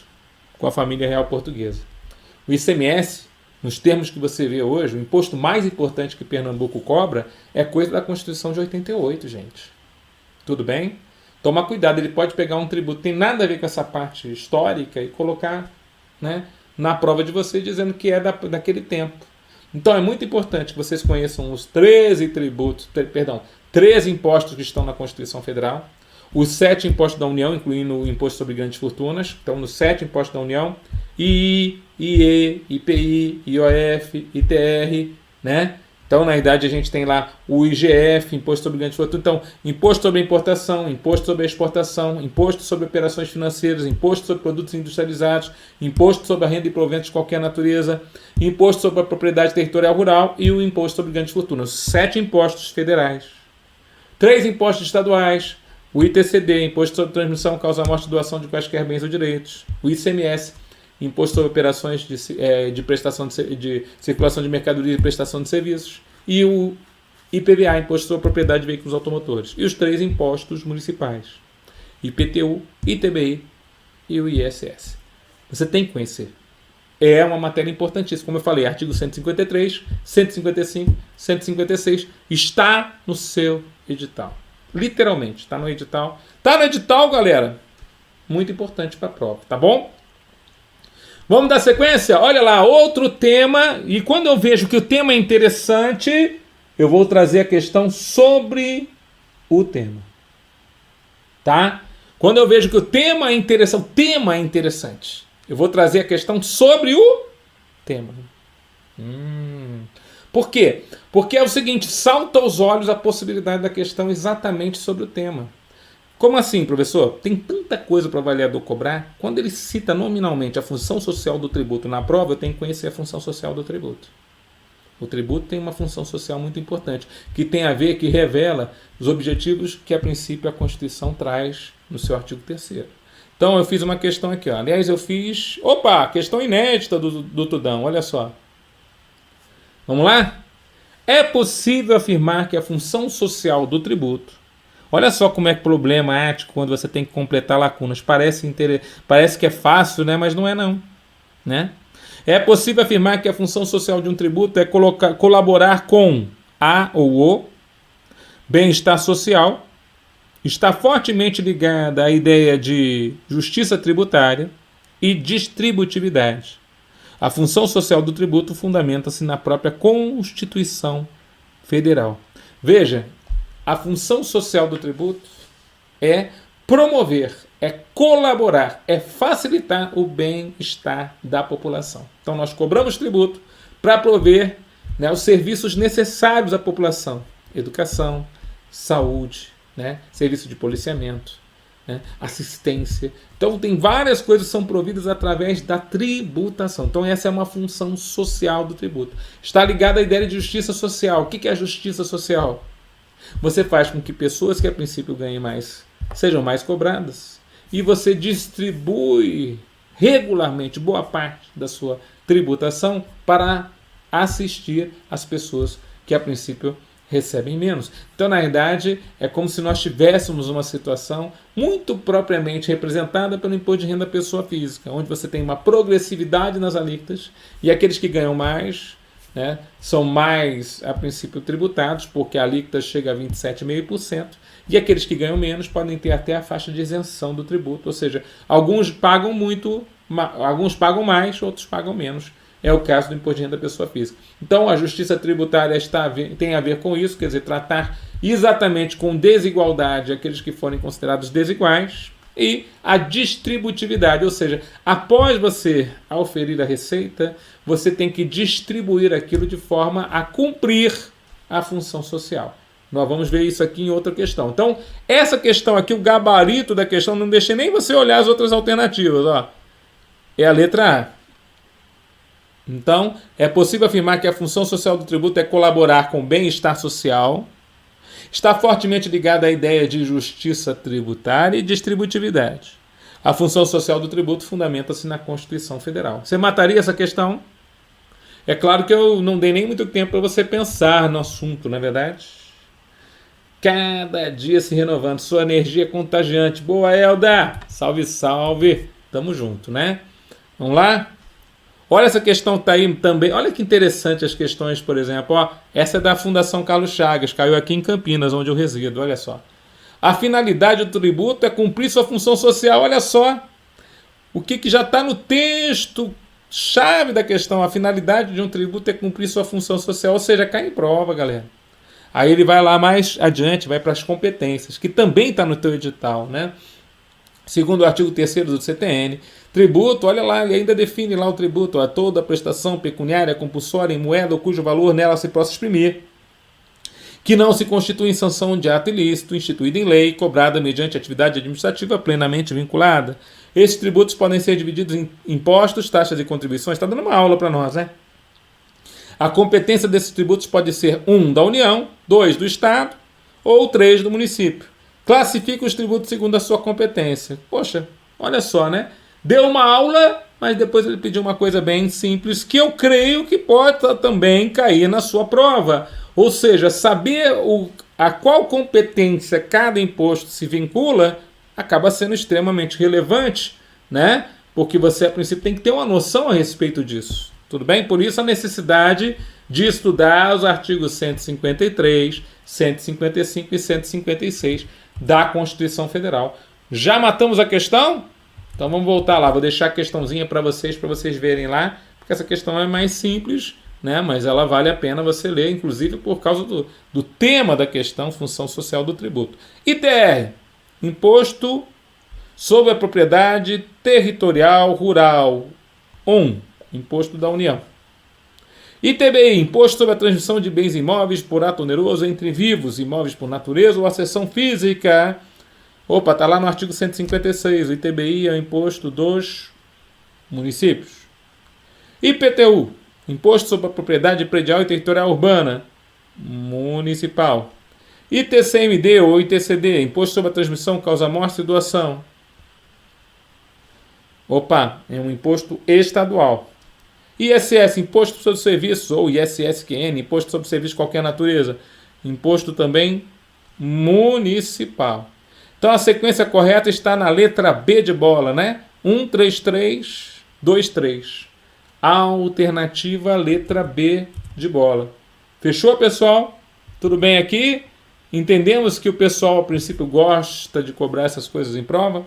com a família real portuguesa. O ICMS, nos termos que você vê hoje, o imposto mais importante que Pernambuco cobra é coisa da Constituição de 88, gente. Tudo bem? Toma cuidado, ele pode pegar um tributo que tem nada a ver com essa parte histórica e colocar, né, na prova de você dizendo que é daquele tempo. Então é muito importante que vocês conheçam os 13 impostos que estão na Constituição Federal, os 7 impostos da União, incluindo o imposto sobre grandes fortunas, estão nos 7 impostos da União, II, IE, IPI, IOF, ITR, né? Então, na verdade, a gente tem lá o IGF, Imposto sobre Grandes Fortunas. Então, Imposto sobre Importação, Imposto sobre Exportação, Imposto sobre Operações Financeiras, Imposto sobre Produtos Industrializados, Imposto sobre a Renda e Proventos de qualquer natureza, Imposto sobre a Propriedade Territorial Rural e o Imposto sobre Grandes Fortunas. 7 impostos federais. 3 impostos estaduais. O ITCD, Imposto sobre Transmissão, Causa Morte e Doação de quaisquer bens ou direitos. O ICMS, Imposto sobre Operações de prestação de circulação de mercadoria e prestação de serviços. E o IPVA, Imposto sobre a Propriedade de Veículos Automotores. E os 3 impostos municipais. IPTU, ITBI e o ISS. Você tem que conhecer. É uma matéria importantíssima. Como eu falei, artigo 153, 155, 156. Está no seu edital. Literalmente, está no edital. Está no edital, galera. Muito importante para a prova, tá bom? Vamos dar sequência? Olha lá, outro tema. E quando eu vejo que o tema é interessante, eu vou trazer a questão sobre o tema. Tá? Quando eu vejo que o tema é interessante, eu vou trazer a questão sobre o tema. Por quê? Porque é o seguinte, salta aos olhos a possibilidade da questão exatamente sobre o tema. Como assim, professor? Tem tanta coisa para o avaliador cobrar. Quando ele cita nominalmente a função social do tributo na prova, eu tenho que conhecer a função social do tributo. O tributo tem uma função social muito importante, que tem a ver, que revela os objetivos que, a princípio, a Constituição traz no seu artigo 3º. Então, eu fiz uma questão aqui. Ó. Aliás, eu fiz... Opa! Questão inédita do Tudão. Olha só. Vamos lá? É possível afirmar que a função social do tributo... Olha só como é problemático quando você tem que completar lacunas. Parece que é fácil, né? Mas não é não. Né? É possível afirmar que a função social de um tributo é colaborar com a ou o bem-estar social, está fortemente ligada à ideia de justiça tributária e distributividade. A função social do tributo fundamenta-se na própria Constituição Federal. Veja, a função social do tributo é promover, é colaborar, é facilitar o bem-estar da população. Então nós cobramos tributo para prover, né, os serviços necessários à população. Educação, saúde, né, serviço de policiamento, né, assistência. Então tem várias coisas que são providas através da tributação. Então essa é uma função social do tributo. Está ligada à ideia de justiça social. O que é a justiça social? Você faz com que pessoas que a princípio ganhem mais sejam mais cobradas e você distribui regularmente boa parte da sua tributação para assistir as pessoas que a princípio recebem menos. Então, na verdade, é como se nós tivéssemos uma situação muito propriamente representada pelo imposto de renda da pessoa física, onde você tem uma progressividade nas alíquotas e aqueles que ganham mais, né, são mais, a princípio, tributados, porque a alíquota chega a 27,5%, e aqueles que ganham menos podem ter até a faixa de isenção do tributo, ou seja, alguns pagam muito, alguns pagam mais, outros pagam menos. É o caso do imposto de renda da pessoa física. Então, a justiça tributária tem a ver com isso, quer dizer, tratar exatamente com desigualdade aqueles que forem considerados desiguais, e a distributividade, ou seja, após você auferir a receita, você tem que distribuir aquilo de forma a cumprir a função social. Nós vamos ver isso aqui em outra questão. Então, essa questão aqui, o gabarito da questão, não deixa nem você olhar as outras alternativas. Ó. É a letra A. Então, é possível afirmar que a função social do tributo é colaborar com o bem-estar social, está fortemente ligada à ideia de justiça tributária e distributividade. A função social do tributo fundamenta-se na Constituição Federal. Você mataria essa questão? É claro que eu não dei nem muito tempo para você pensar no assunto, não é verdade? Cada dia se renovando, sua energia é contagiante. Boa, Elda! Salve, salve! Tamo junto, né? Vamos lá? Olha essa questão tá aí também. Olha que interessante as questões, por exemplo. Ó, essa é da Fundação Carlos Chagas, caiu aqui em Campinas, onde eu resido. Olha só. A finalidade do tributo é cumprir sua função social. Olha só. O que já está no texto chave da questão. A finalidade de um tributo é cumprir sua função social. Ou seja, cai em prova, galera. Aí ele vai lá mais adiante, vai para as competências, que também está no teu edital, né? Segundo o artigo 3º do CTN, tributo, olha lá, ele ainda define lá o tributo, a toda prestação pecuniária compulsória em moeda ou cujo valor nela se possa exprimir, que não se constitui em sanção de ato ilícito, instituído em lei, cobrada mediante atividade administrativa plenamente vinculada. Esses tributos podem ser divididos em impostos, taxas e contribuições. Está dando uma aula para nós, né? A competência desses tributos pode ser 1 da União, 2 do Estado ou 3 do município. Classifica os tributos segundo a sua competência. Poxa, olha só, né? Deu uma aula, mas depois ele pediu uma coisa bem simples, que eu creio que pode também cair na sua prova. Ou seja, saber a qual competência cada imposto se vincula acaba sendo extremamente relevante, né? Porque você, a princípio, tem que ter uma noção a respeito disso. Tudo bem? Por isso a necessidade de estudar os artigos 153, 155 e 156 da Constituição Federal. Já matamos a questão? Então vamos voltar lá. Vou deixar a questãozinha para vocês verem lá, porque essa questão é mais simples, né? Mas ela vale a pena você ler, inclusive por causa do tema da questão, função social do tributo. ITR, Imposto sobre a Propriedade Territorial Rural. 1. Imposto da União. ITBI, Imposto sobre a Transmissão de Bens Imóveis por ato oneroso entre vivos, imóveis por natureza ou acessão física. Opa, está lá no artigo 156. O ITBI é o imposto dos municípios. IPTU, Imposto sobre a Propriedade Predial e Territorial Urbana Municipal. ITCMD ou ITCD, Imposto sobre a Transmissão, Causa-Morte e Doação. Opa, é um imposto estadual. ISS, Imposto sobre Serviços, ou ISSQN, Imposto sobre Serviços de qualquer natureza. Imposto também municipal. Então a sequência correta está na letra B de bola, né? 13323. Alternativa letra B de bola. Fechou, pessoal? Tudo bem aqui? Entendemos que o pessoal, a princípio, gosta de cobrar essas coisas em prova?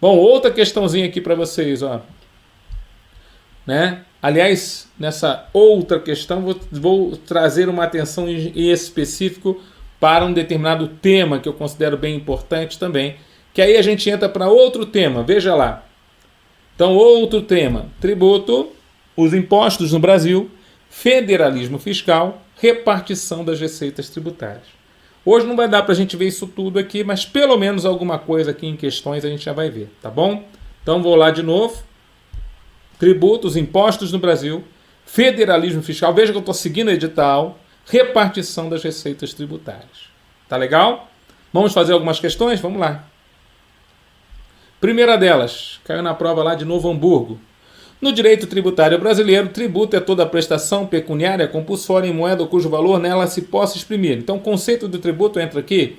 Bom, outra questãozinha aqui para vocês, ó. Né? Aliás, nessa outra questão, vou trazer uma atenção em específico para um determinado tema que eu considero bem importante também, que aí a gente entra para outro tema, veja lá. Então, outro tema, tributo, os impostos no Brasil, federalismo fiscal, repartição das receitas tributárias. Hoje não vai dar para a gente ver isso tudo aqui, mas pelo menos alguma coisa aqui em questões a gente já vai ver, tá bom? Então, vou lá de novo. Tributos, impostos no Brasil, federalismo fiscal, veja que eu estou seguindo o edital, repartição das receitas tributárias. Tá legal? Vamos fazer algumas questões? Vamos lá. Primeira delas, caiu na prova lá de Novo Hamburgo. No direito tributário brasileiro, tributo é toda prestação pecuniária compulsória em moeda cujo valor nela se possa exprimir. Então o conceito do tributo entra aqui,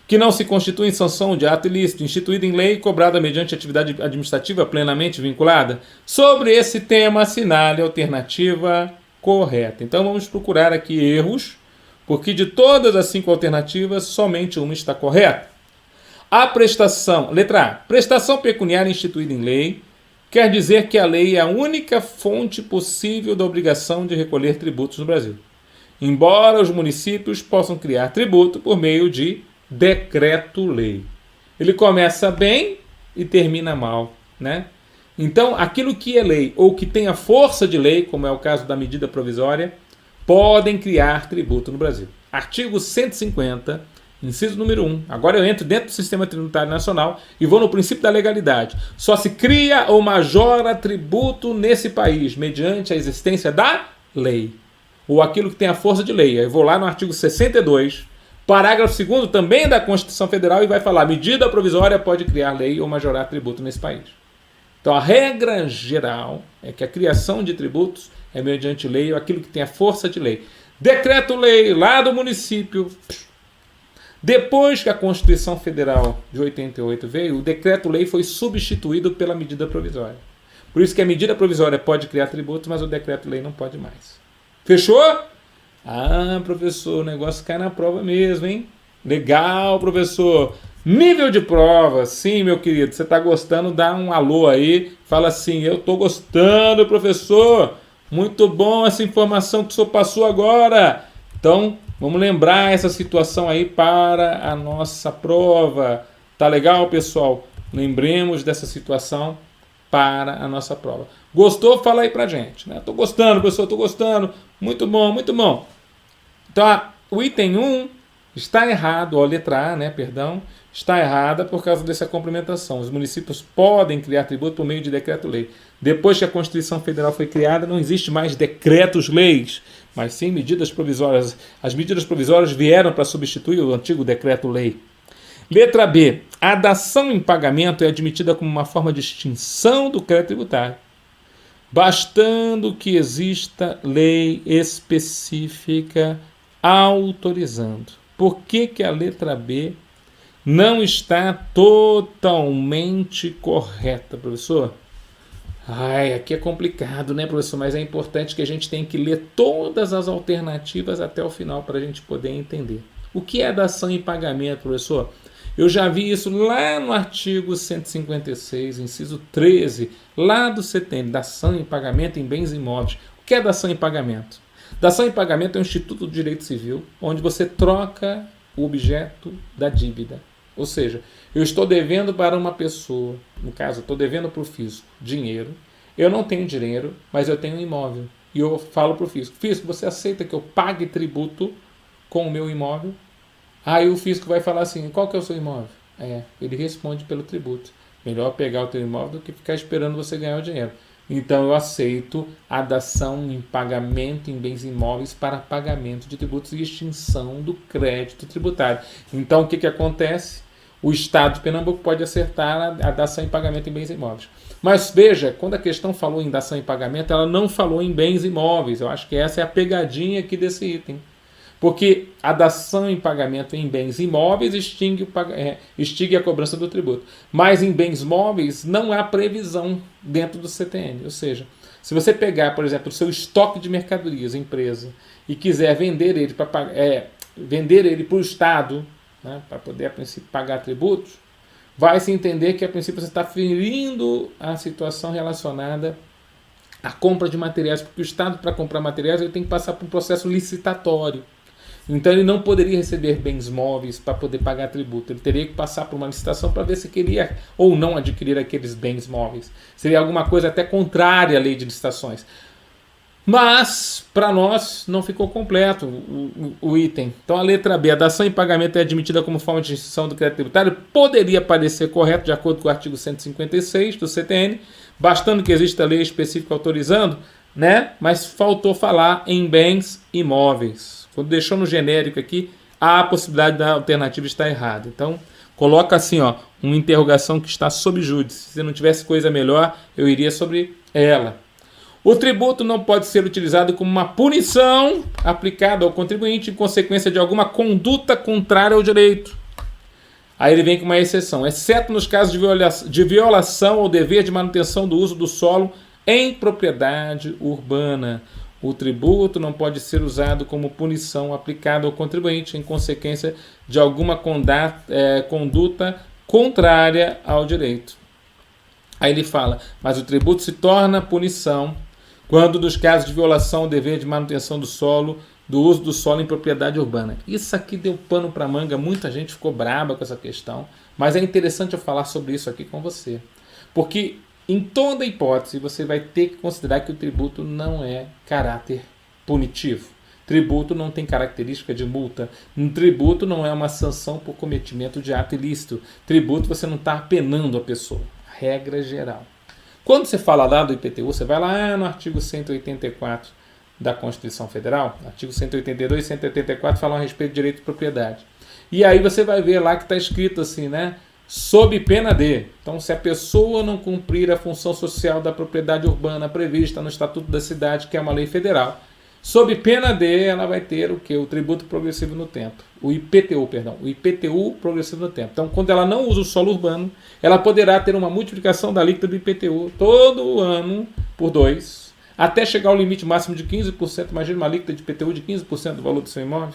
que não se constitui em sanção de ato ilícito, instituído em lei, cobrada mediante atividade administrativa plenamente vinculada. Sobre esse tema, assinale a alternativa correta. Então vamos procurar aqui erros, porque de todas as 5 alternativas, somente uma está correta. A prestação, letra A, prestação pecuniária instituída em lei, quer dizer que a lei é a única fonte possível da obrigação de recolher tributos no Brasil. Embora os municípios possam criar tributo por meio de decreto-lei. Ele começa bem e termina mal, né? Então, aquilo que é lei ou que tem a força de lei, como é o caso da medida provisória, podem criar tributo no Brasil. Artigo 150, inciso número 1. Agora eu entro dentro do Sistema Tributário Nacional e vou no princípio da legalidade. Só se cria ou majora tributo nesse país mediante a existência da lei, ou aquilo que tem a força de lei. Eu vou lá no artigo 62, parágrafo 2º também da Constituição Federal e vai falar: medida provisória pode criar lei ou majorar tributo nesse país. Então a regra geral é que a criação de tributos é mediante lei ou aquilo que tem a força de lei. Decreto-lei lá do município. Depois que a Constituição Federal de 88 veio, o decreto-lei foi substituído pela medida provisória. Por isso que a medida provisória pode criar tributos, mas o decreto-lei não pode mais. Fechou? Ah, professor, o negócio cai na prova mesmo, hein? Legal, professor. Nível de prova, sim, meu querido. Você está gostando? Dá um alô aí. Fala assim, eu estou gostando, professor. Muito bom essa informação que o senhor passou agora. Então, vamos lembrar essa situação aí para a nossa prova. Tá legal, pessoal? Lembremos dessa situação para a nossa prova. Gostou? Fala aí pra gente. Né? Tô gostando, professor, tô gostando. Muito bom, muito bom. Então, o item 1 está errado, a letra A, né, perdão, está errada por causa dessa complementação. Os municípios podem criar tributo por meio de decreto-lei. Depois que a Constituição Federal foi criada, não existe mais decretos-leis, mas sim medidas provisórias. As medidas provisórias vieram para substituir o antigo decreto-lei. Letra B. A dação em pagamento é admitida como uma forma de extinção do crédito tributário, bastando que exista lei específica autorizando. Por que a letra B não está totalmente correta, professor? Ai, aqui é complicado, né, professor? Mas é importante que a gente tenha que ler todas as alternativas até o final para a gente poder entender. O que é dação em pagamento, professor? Eu já vi isso lá no artigo 156, inciso 13, lá do CTN, dação em pagamento em bens imóveis. O que é dação em pagamento? Dação em pagamento é um instituto do direito civil, onde você troca o objeto da dívida. Ou seja, eu estou devendo para uma pessoa, no caso, eu estou devendo para o fisco dinheiro, eu não tenho dinheiro, mas eu tenho um imóvel. E eu falo para o fisco, fisco, você aceita que eu pague tributo com o meu imóvel? Aí o fisco vai falar assim, qual que é o seu imóvel? Ele responde pelo tributo. Melhor pegar o teu imóvel do que ficar esperando você ganhar o dinheiro. Então eu aceito a dação em pagamento em bens imóveis para pagamento de tributos e extinção do crédito tributário. Então o que acontece? O Estado de Pernambuco pode acertar a dação em pagamento em bens imóveis. Mas veja, quando a questão falou em dação em pagamento, ela não falou em bens imóveis. Eu acho que essa é a pegadinha aqui desse item. Porque a dação em pagamento em bens imóveis extingue a cobrança do tributo. Mas em bens móveis não há previsão dentro do CTN. Ou seja, se você pegar, por exemplo, o seu estoque de mercadorias, empresa, e quiser vender ele para o Estado, né, para poder, a princípio, pagar tributos, vai se entender que, a princípio, você está ferindo a situação relacionada à compra de materiais, porque o Estado, para comprar materiais, ele tem que passar por um processo licitatório. Então ele não poderia receber bens móveis para poder pagar tributo. Ele teria que passar por uma licitação para ver se queria ou não adquirir aqueles bens móveis. Seria alguma coisa até contrária à lei de licitações. Mas, para nós, não ficou completo o item. Então a letra B, a dação em pagamento é admitida como forma de extinção do crédito tributário, poderia parecer correto de acordo com o artigo 156 do CTN, bastando que exista lei específica autorizando, né? Mas faltou falar em bens imóveis. Quando deixou no genérico aqui, a possibilidade da alternativa estar errada. Então, coloca assim, ó, uma interrogação que está sob júdice. Se não tivesse coisa melhor, eu iria sobre ela. O tributo não pode ser utilizado como uma punição aplicada ao contribuinte em consequência de alguma conduta contrária ao direito. Aí ele vem com uma exceção, exceto nos casos de violação ao dever de manutenção do uso do solo em propriedade urbana. O tributo não pode ser usado como punição aplicada ao contribuinte em consequência de alguma conduta contrária ao direito. Aí ele fala, mas o tributo se torna punição quando dos casos de violação ao dever de manutenção do solo, do uso do solo em propriedade urbana. Isso aqui deu pano para manga, muita gente ficou braba com essa questão, mas é interessante eu falar sobre isso aqui com você. Porque em toda hipótese, você vai ter que considerar que o tributo não é caráter punitivo. Tributo não tem característica de multa. Um tributo não é uma sanção por cometimento de ato ilícito. Tributo você não está penando a pessoa. Regra geral. Quando você fala lá do IPTU, você vai lá no artigo 184 da Constituição Federal, artigo 182 e 184 falam a respeito de direito de propriedade. E aí você vai ver lá que está escrito assim, né? Sob pena de. Então, se a pessoa não cumprir a função social da propriedade urbana prevista no Estatuto da Cidade, que é uma lei federal, sob pena de, ela vai ter o quê? O tributo progressivo no tempo. o IPTU, perdão, o IPTU progressivo no tempo. Então, quando ela não usa o solo urbano, ela poderá ter uma multiplicação da alíquota do IPTU todo ano por 2, até chegar ao limite máximo de 15%. Imagina uma alíquota de IPTU de 15% do valor do seu imóvel.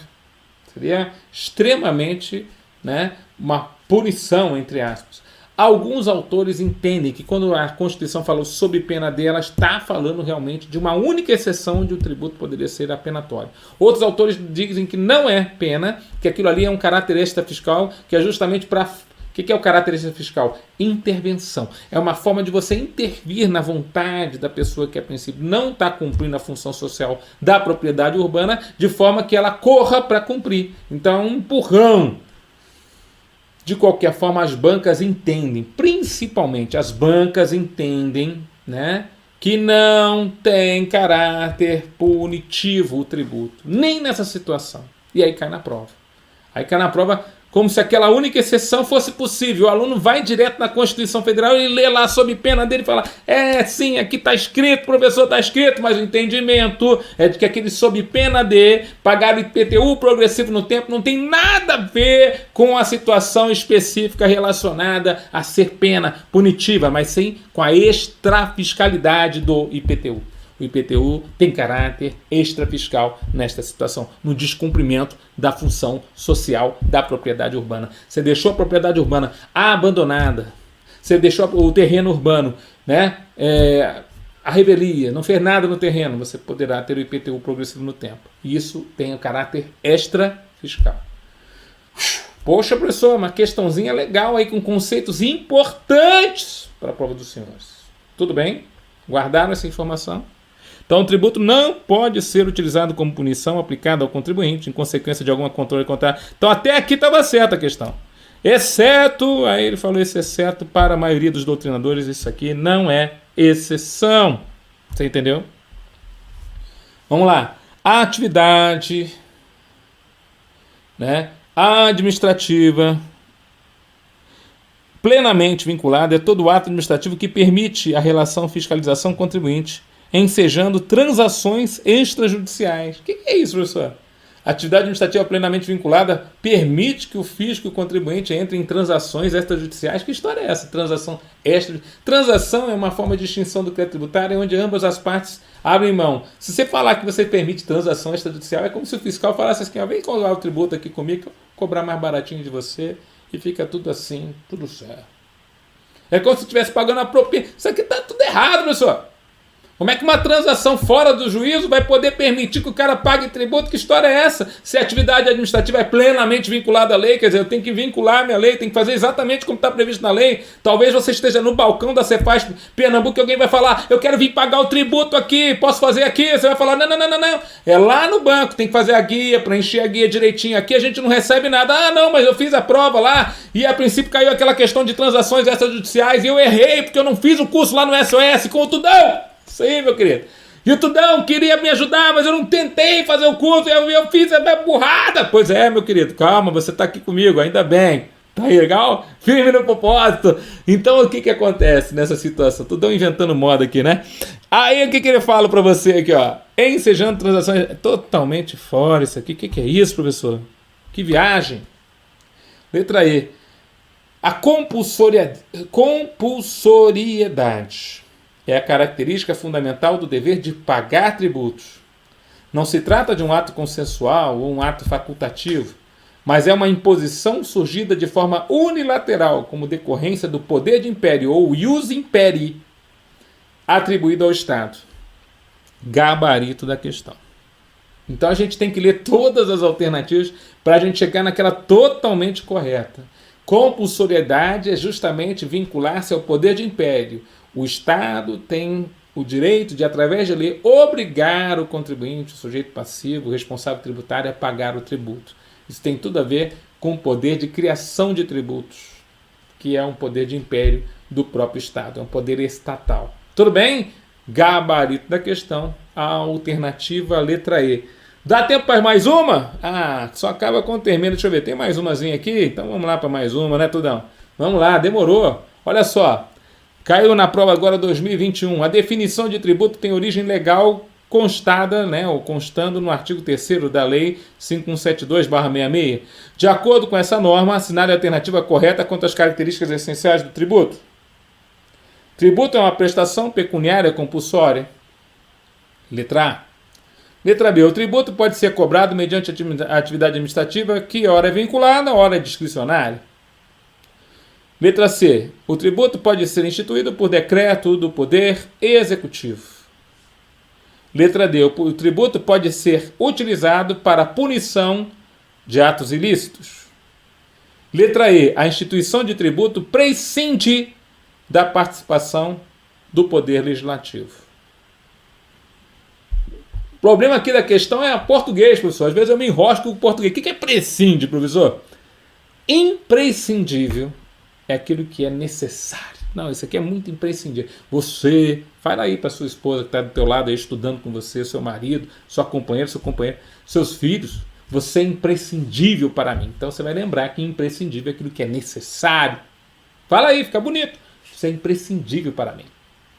Seria extremamente, né, uma punição, entre aspas. Alguns autores entendem que quando a Constituição falou sob pena de, ela está falando realmente de uma única exceção onde o tributo poderia ser apenatório. Outros autores dizem que não é pena, que aquilo ali é um caráter extrafiscal, que é justamente para... O que é o caráter extrafiscal? Intervenção. É uma forma de você intervir na vontade da pessoa que, a princípio, não está cumprindo a função social da propriedade urbana, de forma que ela corra para cumprir. Então, é um empurrão. De qualquer forma, as bancas entendem, principalmente as bancas entendem, né, que não tem caráter punitivo o tributo, nem nessa situação. E aí cai na prova. Aí cai na prova como se aquela única exceção fosse possível. O aluno vai direto na Constituição Federal e lê lá sob pena dele e fala: sim, aqui está escrito, professor, está escrito, mas o entendimento é de que aquele sob pena de pagar o IPTU progressivo no tempo não tem nada a ver com a situação específica relacionada a ser pena punitiva, mas sim com a extrafiscalidade do IPTU. O IPTU tem caráter extrafiscal nesta situação, no descumprimento da função social da propriedade urbana. Você deixou a propriedade urbana abandonada, você deixou o terreno urbano, né, a revelia, não fez nada no terreno, você poderá ter o IPTU progressivo no tempo. E isso tem o caráter extrafiscal. Poxa, professor, uma questãozinha legal aí com conceitos importantes para a prova dos senhores. Tudo bem? Guardaram essa informação? Então, o tributo não pode ser utilizado como punição aplicada ao contribuinte em consequência de alguma controle contrário. Então, até aqui estava certa a questão. Exceto, aí ele falou esse exceto para a maioria dos doutrinadores, isso aqui não é exceção. Você entendeu? Vamos lá. A atividade, né, administrativa plenamente vinculada é todo ato administrativo que permite a relação fiscalização-contribuinte, ensejando transações extrajudiciais. O que é isso, professor? Atividade administrativa plenamente vinculada permite que o fisco e o contribuinte entrem em transações extrajudiciais. Que história é essa? Transação é uma forma de extinção do crédito tributário onde ambas as partes abrem mão. Se você falar que você permite transação extrajudicial, é como se o fiscal falasse assim: vem cobrar o tributo aqui comigo, que eu vou cobrar mais baratinho de você, e fica tudo assim, tudo certo. É como se estivesse pagando a propina. Isso aqui está tudo errado, professor. Como é que uma transação fora do juízo vai poder permitir que o cara pague tributo? Que história é essa? Se a atividade administrativa é plenamente vinculada à lei, quer dizer, eu tenho que vincular a minha lei, tenho que fazer exatamente como está previsto na lei. Talvez você esteja no balcão da Cefaz Pernambuco e alguém vai falar: eu quero vir pagar o tributo aqui, posso fazer aqui? Você vai falar: não. É lá no banco, tem que fazer a guia, preencher a guia direitinho. Aqui a gente não recebe nada. Não, mas eu fiz a prova lá e a princípio caiu aquela questão de transações extrajudiciais e eu errei porque eu não fiz o curso lá no SOS com o Tudão. Isso aí, meu querido. E o Tudão queria me ajudar, mas eu não tentei fazer o curso, eu fiz a burrada. Pois é, meu querido, calma, você está aqui comigo, ainda bem. Tá aí, legal? Firme no propósito. Então, o que acontece nessa situação? Tudão inventando moda aqui, né? Aí, o que ele fala para você aqui, ó? Ensejando transações... Totalmente fora isso aqui. O que é isso, professor? Que viagem. Letra E. A compulsoriedade é a característica fundamental do dever de pagar tributos. Não se trata de um ato consensual ou um ato facultativo, mas é uma imposição surgida de forma unilateral como decorrência do poder de império ou ius imperii atribuído ao Estado. Gabarito da questão. Então a gente tem que ler todas as alternativas para a gente chegar naquela totalmente correta. Compulsoriedade é justamente vincular-se ao poder de império. O Estado tem o direito de, através de lei, obrigar o contribuinte, o sujeito passivo, o responsável tributário a pagar o tributo. Isso tem tudo a ver com o poder de criação de tributos, que é um poder de império do próprio Estado, é um poder estatal. Tudo bem? Gabarito da questão, a alternativa letra E. Dá tempo para mais uma? Só acaba quando termina. Deixa eu ver, tem mais umazinha aqui? Então vamos lá para mais uma, né, Tudão? Vamos lá, demorou. Olha só. Caiu na prova agora 2021. A definição de tributo tem origem legal constada, né, ou constando no artigo 3º da Lei 5172/66. De acordo com essa norma, assinale a alternativa correta quanto às características essenciais do tributo. Tributo é uma prestação pecuniária compulsória. Letra A. Letra B. O tributo pode ser cobrado mediante atividade administrativa que ora é vinculada, ora é discricionária. Letra C. O tributo pode ser instituído por decreto do Poder Executivo. Letra D. O tributo pode ser utilizado para punição de atos ilícitos. Letra E. A instituição de tributo prescinde da participação do Poder Legislativo. O problema aqui da questão é o português, professor. Às vezes eu me enrosco com o português. O que é prescinde, professor? Imprescindível é aquilo que é necessário. Não, isso aqui é muito imprescindível. Você, fala aí para sua esposa que está do teu lado aí estudando com você, seu marido, sua companheira, seu companheiro, seus filhos. Você é imprescindível para mim. Então você vai lembrar que imprescindível é aquilo que é necessário. Fala aí, fica bonito. Isso é imprescindível para mim.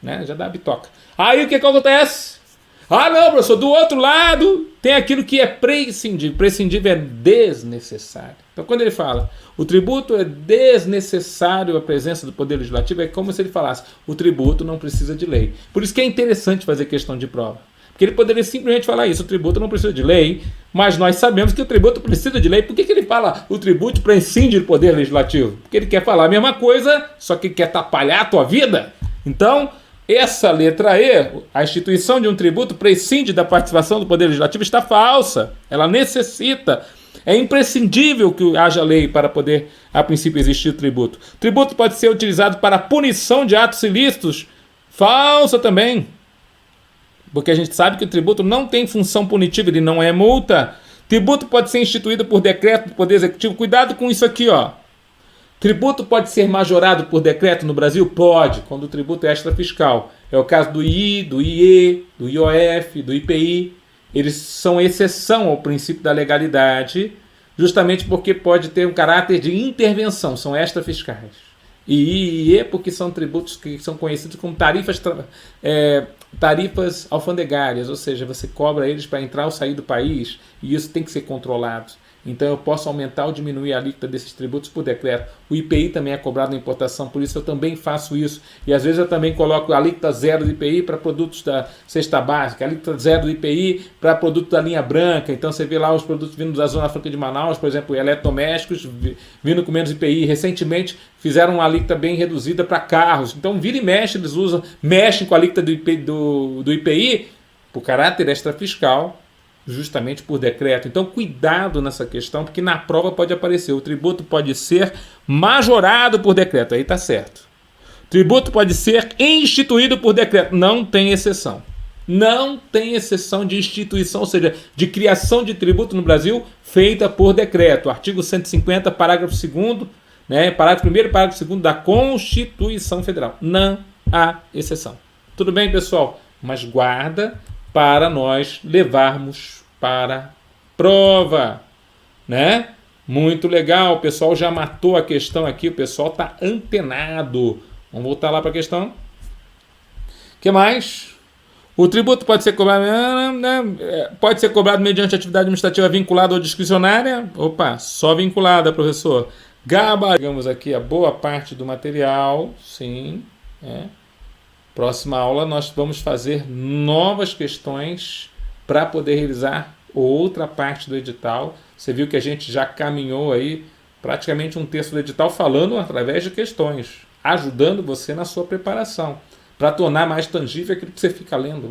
Né? Já dá a bitoca. Aí o que acontece? Ah, não, professor, do outro lado tem aquilo que é prescindível. Prescindível é desnecessário. Então, quando ele fala o tributo é desnecessário a presença do Poder Legislativo, é como se ele falasse o tributo não precisa de lei. Por isso que é interessante fazer questão de prova. Porque ele poderia simplesmente falar isso, o tributo não precisa de lei, mas nós sabemos que o tributo precisa de lei. Por que ele fala o tributo prescinde do Poder Legislativo? Porque ele quer falar a mesma coisa, só que quer atrapalhar a tua vida. Então, essa letra E, a instituição de um tributo prescinde da participação do Poder Legislativo, está falsa. Ela necessita, é imprescindível que haja lei para poder, a princípio, existir o tributo. O tributo pode ser utilizado para punição de atos ilícitos. Falsa também. Porque a gente sabe que o tributo não tem função punitiva, ele não é multa. Tributo pode ser instituído por decreto do Poder Executivo. Cuidado com isso aqui, ó. Tributo pode ser majorado por decreto no Brasil? Pode, quando o tributo é extrafiscal. É o caso do I, do IE, do IOF, do IPI. Eles são exceção ao princípio da legalidade, justamente porque pode ter um caráter de intervenção, são extrafiscais. E I e IE porque são tributos que são conhecidos como tarifas alfandegárias, ou seja, você cobra eles para entrar ou sair do país, e isso tem que ser controlado. Então eu posso aumentar ou diminuir a alíquota desses tributos por decreto. O IPI também é cobrado na importação, por isso eu também faço isso. E às vezes eu também coloco a alíquota zero do IPI para produtos da cesta básica, a alíquota zero do IPI para produtos da linha branca. Então você vê lá os produtos vindo da Zona Franca de Manaus, por exemplo, eletrodomésticos vindo com menos IPI. Recentemente fizeram uma alíquota bem reduzida para carros. Então vira e mexe, eles mexem com a alíquota do IPI por caráter extrafiscal, justamente por decreto. Então cuidado nessa questão, porque na prova pode aparecer o tributo pode ser majorado por decreto, aí está certo. Tributo pode ser instituído por decreto, não tem exceção. Não tem exceção de instituição, ou seja, de criação de tributo no Brasil feita por decreto. Artigo 150, parágrafo 2º, né, parágrafo 1º e parágrafo 2º da Constituição Federal. Não há exceção. Tudo bem, pessoal? Mas guarda para nós levarmos para prova, né? Muito legal, o pessoal já matou a questão aqui, o pessoal está antenado. Vamos voltar lá para a questão. O que mais? O tributo pode ser cobrado, pode ser cobrado mediante atividade administrativa vinculada ou discricionária? Opa, só vinculada, professor. Digamos aqui a boa parte do material, sim, Próxima aula nós vamos fazer novas questões para poder realizar outra parte do edital. Você viu que a gente já caminhou aí praticamente um terço do edital falando através de questões, ajudando você na sua preparação, para tornar mais tangível aquilo que você fica lendo.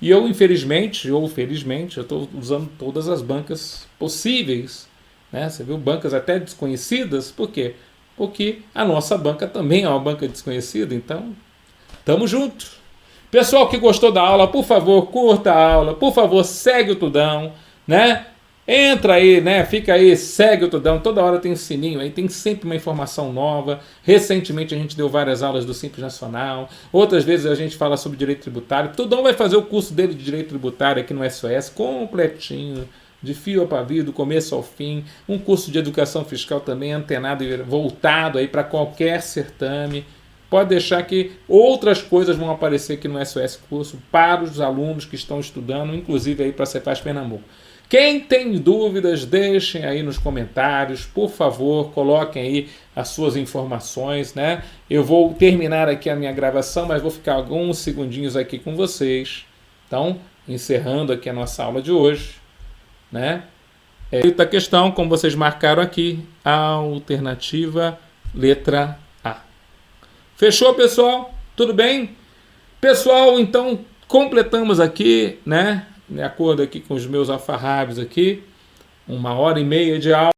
E eu, infelizmente ou felizmente, eu estou usando todas as bancas possíveis, né? Você viu, bancas até desconhecidas. Por quê? Porque a nossa banca também é uma banca desconhecida, então tamo junto. Pessoal que gostou da aula, por favor, curta a aula, por favor, segue o Tudão, né? Entra aí, né? Fica aí, segue o Tudão, toda hora tem um sininho aí, tem sempre uma informação nova. Recentemente a gente deu várias aulas do Simples Nacional, outras vezes a gente fala sobre direito tributário. Tudão vai fazer o curso dele de direito tributário aqui no SOS, completinho, de fio a pavio, do começo ao fim. Um curso de educação fiscal também antenado e voltado aí para qualquer certame. pode deixar que outras coisas vão aparecer aqui no SOS Curso para os alunos que estão estudando, inclusive aí para a Cefaz Pernambuco. Quem tem dúvidas, deixem aí nos comentários, por favor, coloquem aí as suas informações, né? Eu vou terminar aqui a minha gravação, mas vou ficar alguns segundinhos aqui com vocês. Então, encerrando aqui a nossa aula de hoje, né? A questão, como vocês marcaram aqui, a alternativa letra A. Fechou, pessoal? Tudo bem? Pessoal, então, completamos aqui, né? De acordo aqui com os meus alfarrábios aqui, 1h30 de aula.